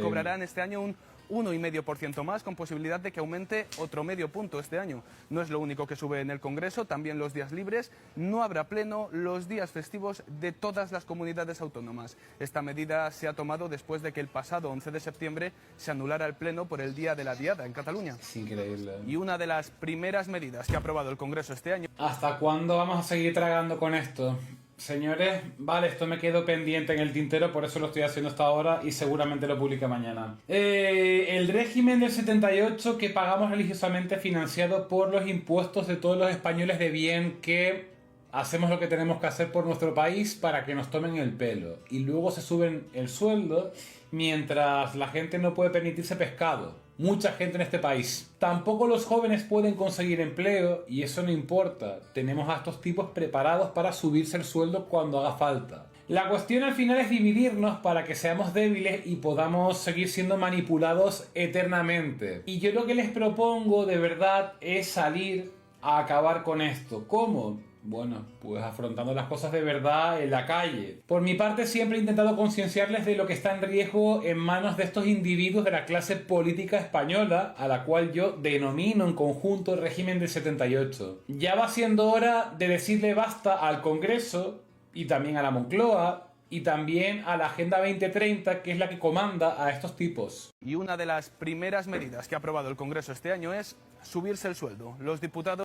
cobrarán este año un 1,5% más, con posibilidad de que aumente otro medio punto este año. No es lo único que sube en el Congreso, también los días libres. No habrá pleno los días festivos de todas las comunidades autónomas. Esta medida se ha tomado después de que el pasado 11 de septiembre se anulara el pleno por el Día de la Diada en Cataluña. Increíble. Y una de las primeras medidas que ha aprobado el Congreso este año... ¿Hasta cuándo vamos a seguir tragando con esto? Señores, vale, esto me quedó pendiente en el tintero, por eso lo estoy haciendo hasta ahora y seguramente lo publique mañana. El régimen del 78 que pagamos religiosamente, financiado por los impuestos de todos los españoles de bien, que hacemos lo que tenemos que hacer por nuestro país para que nos tomen el pelo. Y luego se suben el sueldo mientras la gente no puede permitirse pescado. Mucha gente en este país. Tampoco los jóvenes pueden conseguir empleo y eso no importa. Tenemos a estos tipos preparados para subirse el sueldo cuando haga falta. La cuestión al final es dividirnos para que seamos débiles y podamos seguir siendo manipulados eternamente. Y yo lo que les propongo de verdad es salir a acabar con esto. ¿Cómo? Bueno, pues afrontando las cosas de verdad en la calle. Por mi parte siempre he intentado concienciarles de lo que está en riesgo en manos de estos individuos de la clase política española, a la cual yo denomino en conjunto el régimen del 78. Ya va siendo hora de decirle basta al Congreso y también a la Moncloa y también a la Agenda 2030, que es la que comanda a estos tipos. Y una de las primeras medidas que ha aprobado el Congreso este año es subirse el sueldo. Los diputados...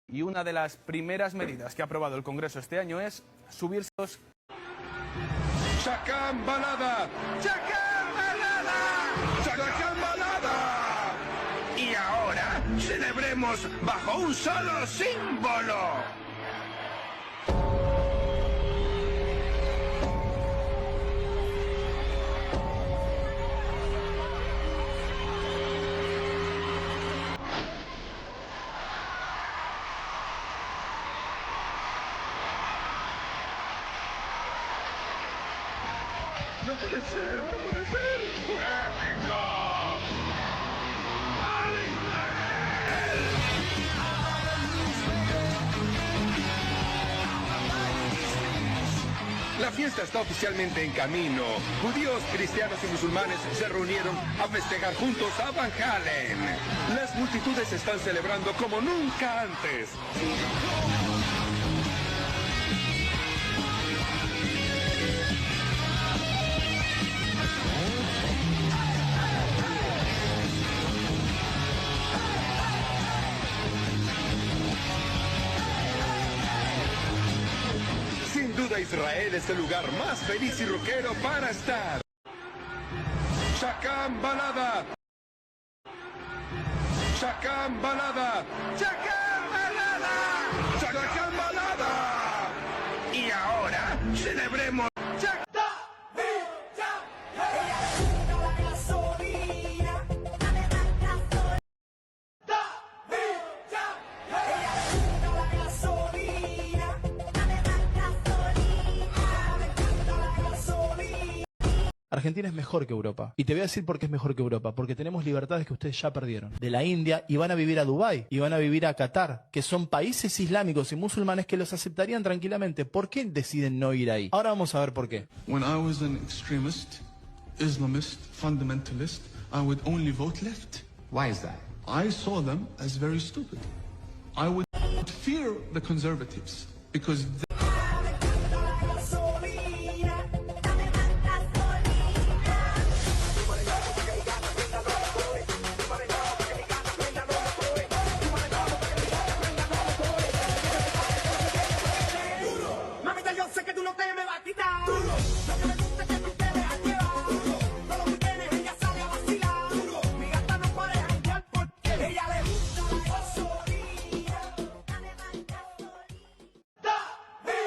Y una de las primeras medidas que ha aprobado el Congreso este año es subirse los... ¡Sacan balada! ¡Sacan balada! ¡Sacan balada! Y ahora celebremos bajo un solo símbolo. No puede ser, no puede ser. ¡México! La fiesta está oficialmente en camino. Judíos, cristianos y musulmanes se reunieron a festejar juntos a Van Halen. Las multitudes están celebrando como nunca antes. Sin duda Israel es el lugar más feliz y rockero para estar. Chakam Balada. Chakam Balada. Chakam Balada. Chakam Balada. Y ahora celebremos. Argentina es mejor que Europa. Y te voy a decir por qué es mejor que Europa. Porque tenemos libertades que ustedes ya perdieron. De la India, y van a vivir a Dubái, y van a vivir a Qatar, que son países islámicos y musulmanes que los aceptarían tranquilamente. ¿Por qué deciden no ir ahí? Ahora vamos a ver por qué. When I was an extremist, Islamist, fundamentalist, I would only vote left. Why is that? I saw them as very stupid. I would fear the conservatives because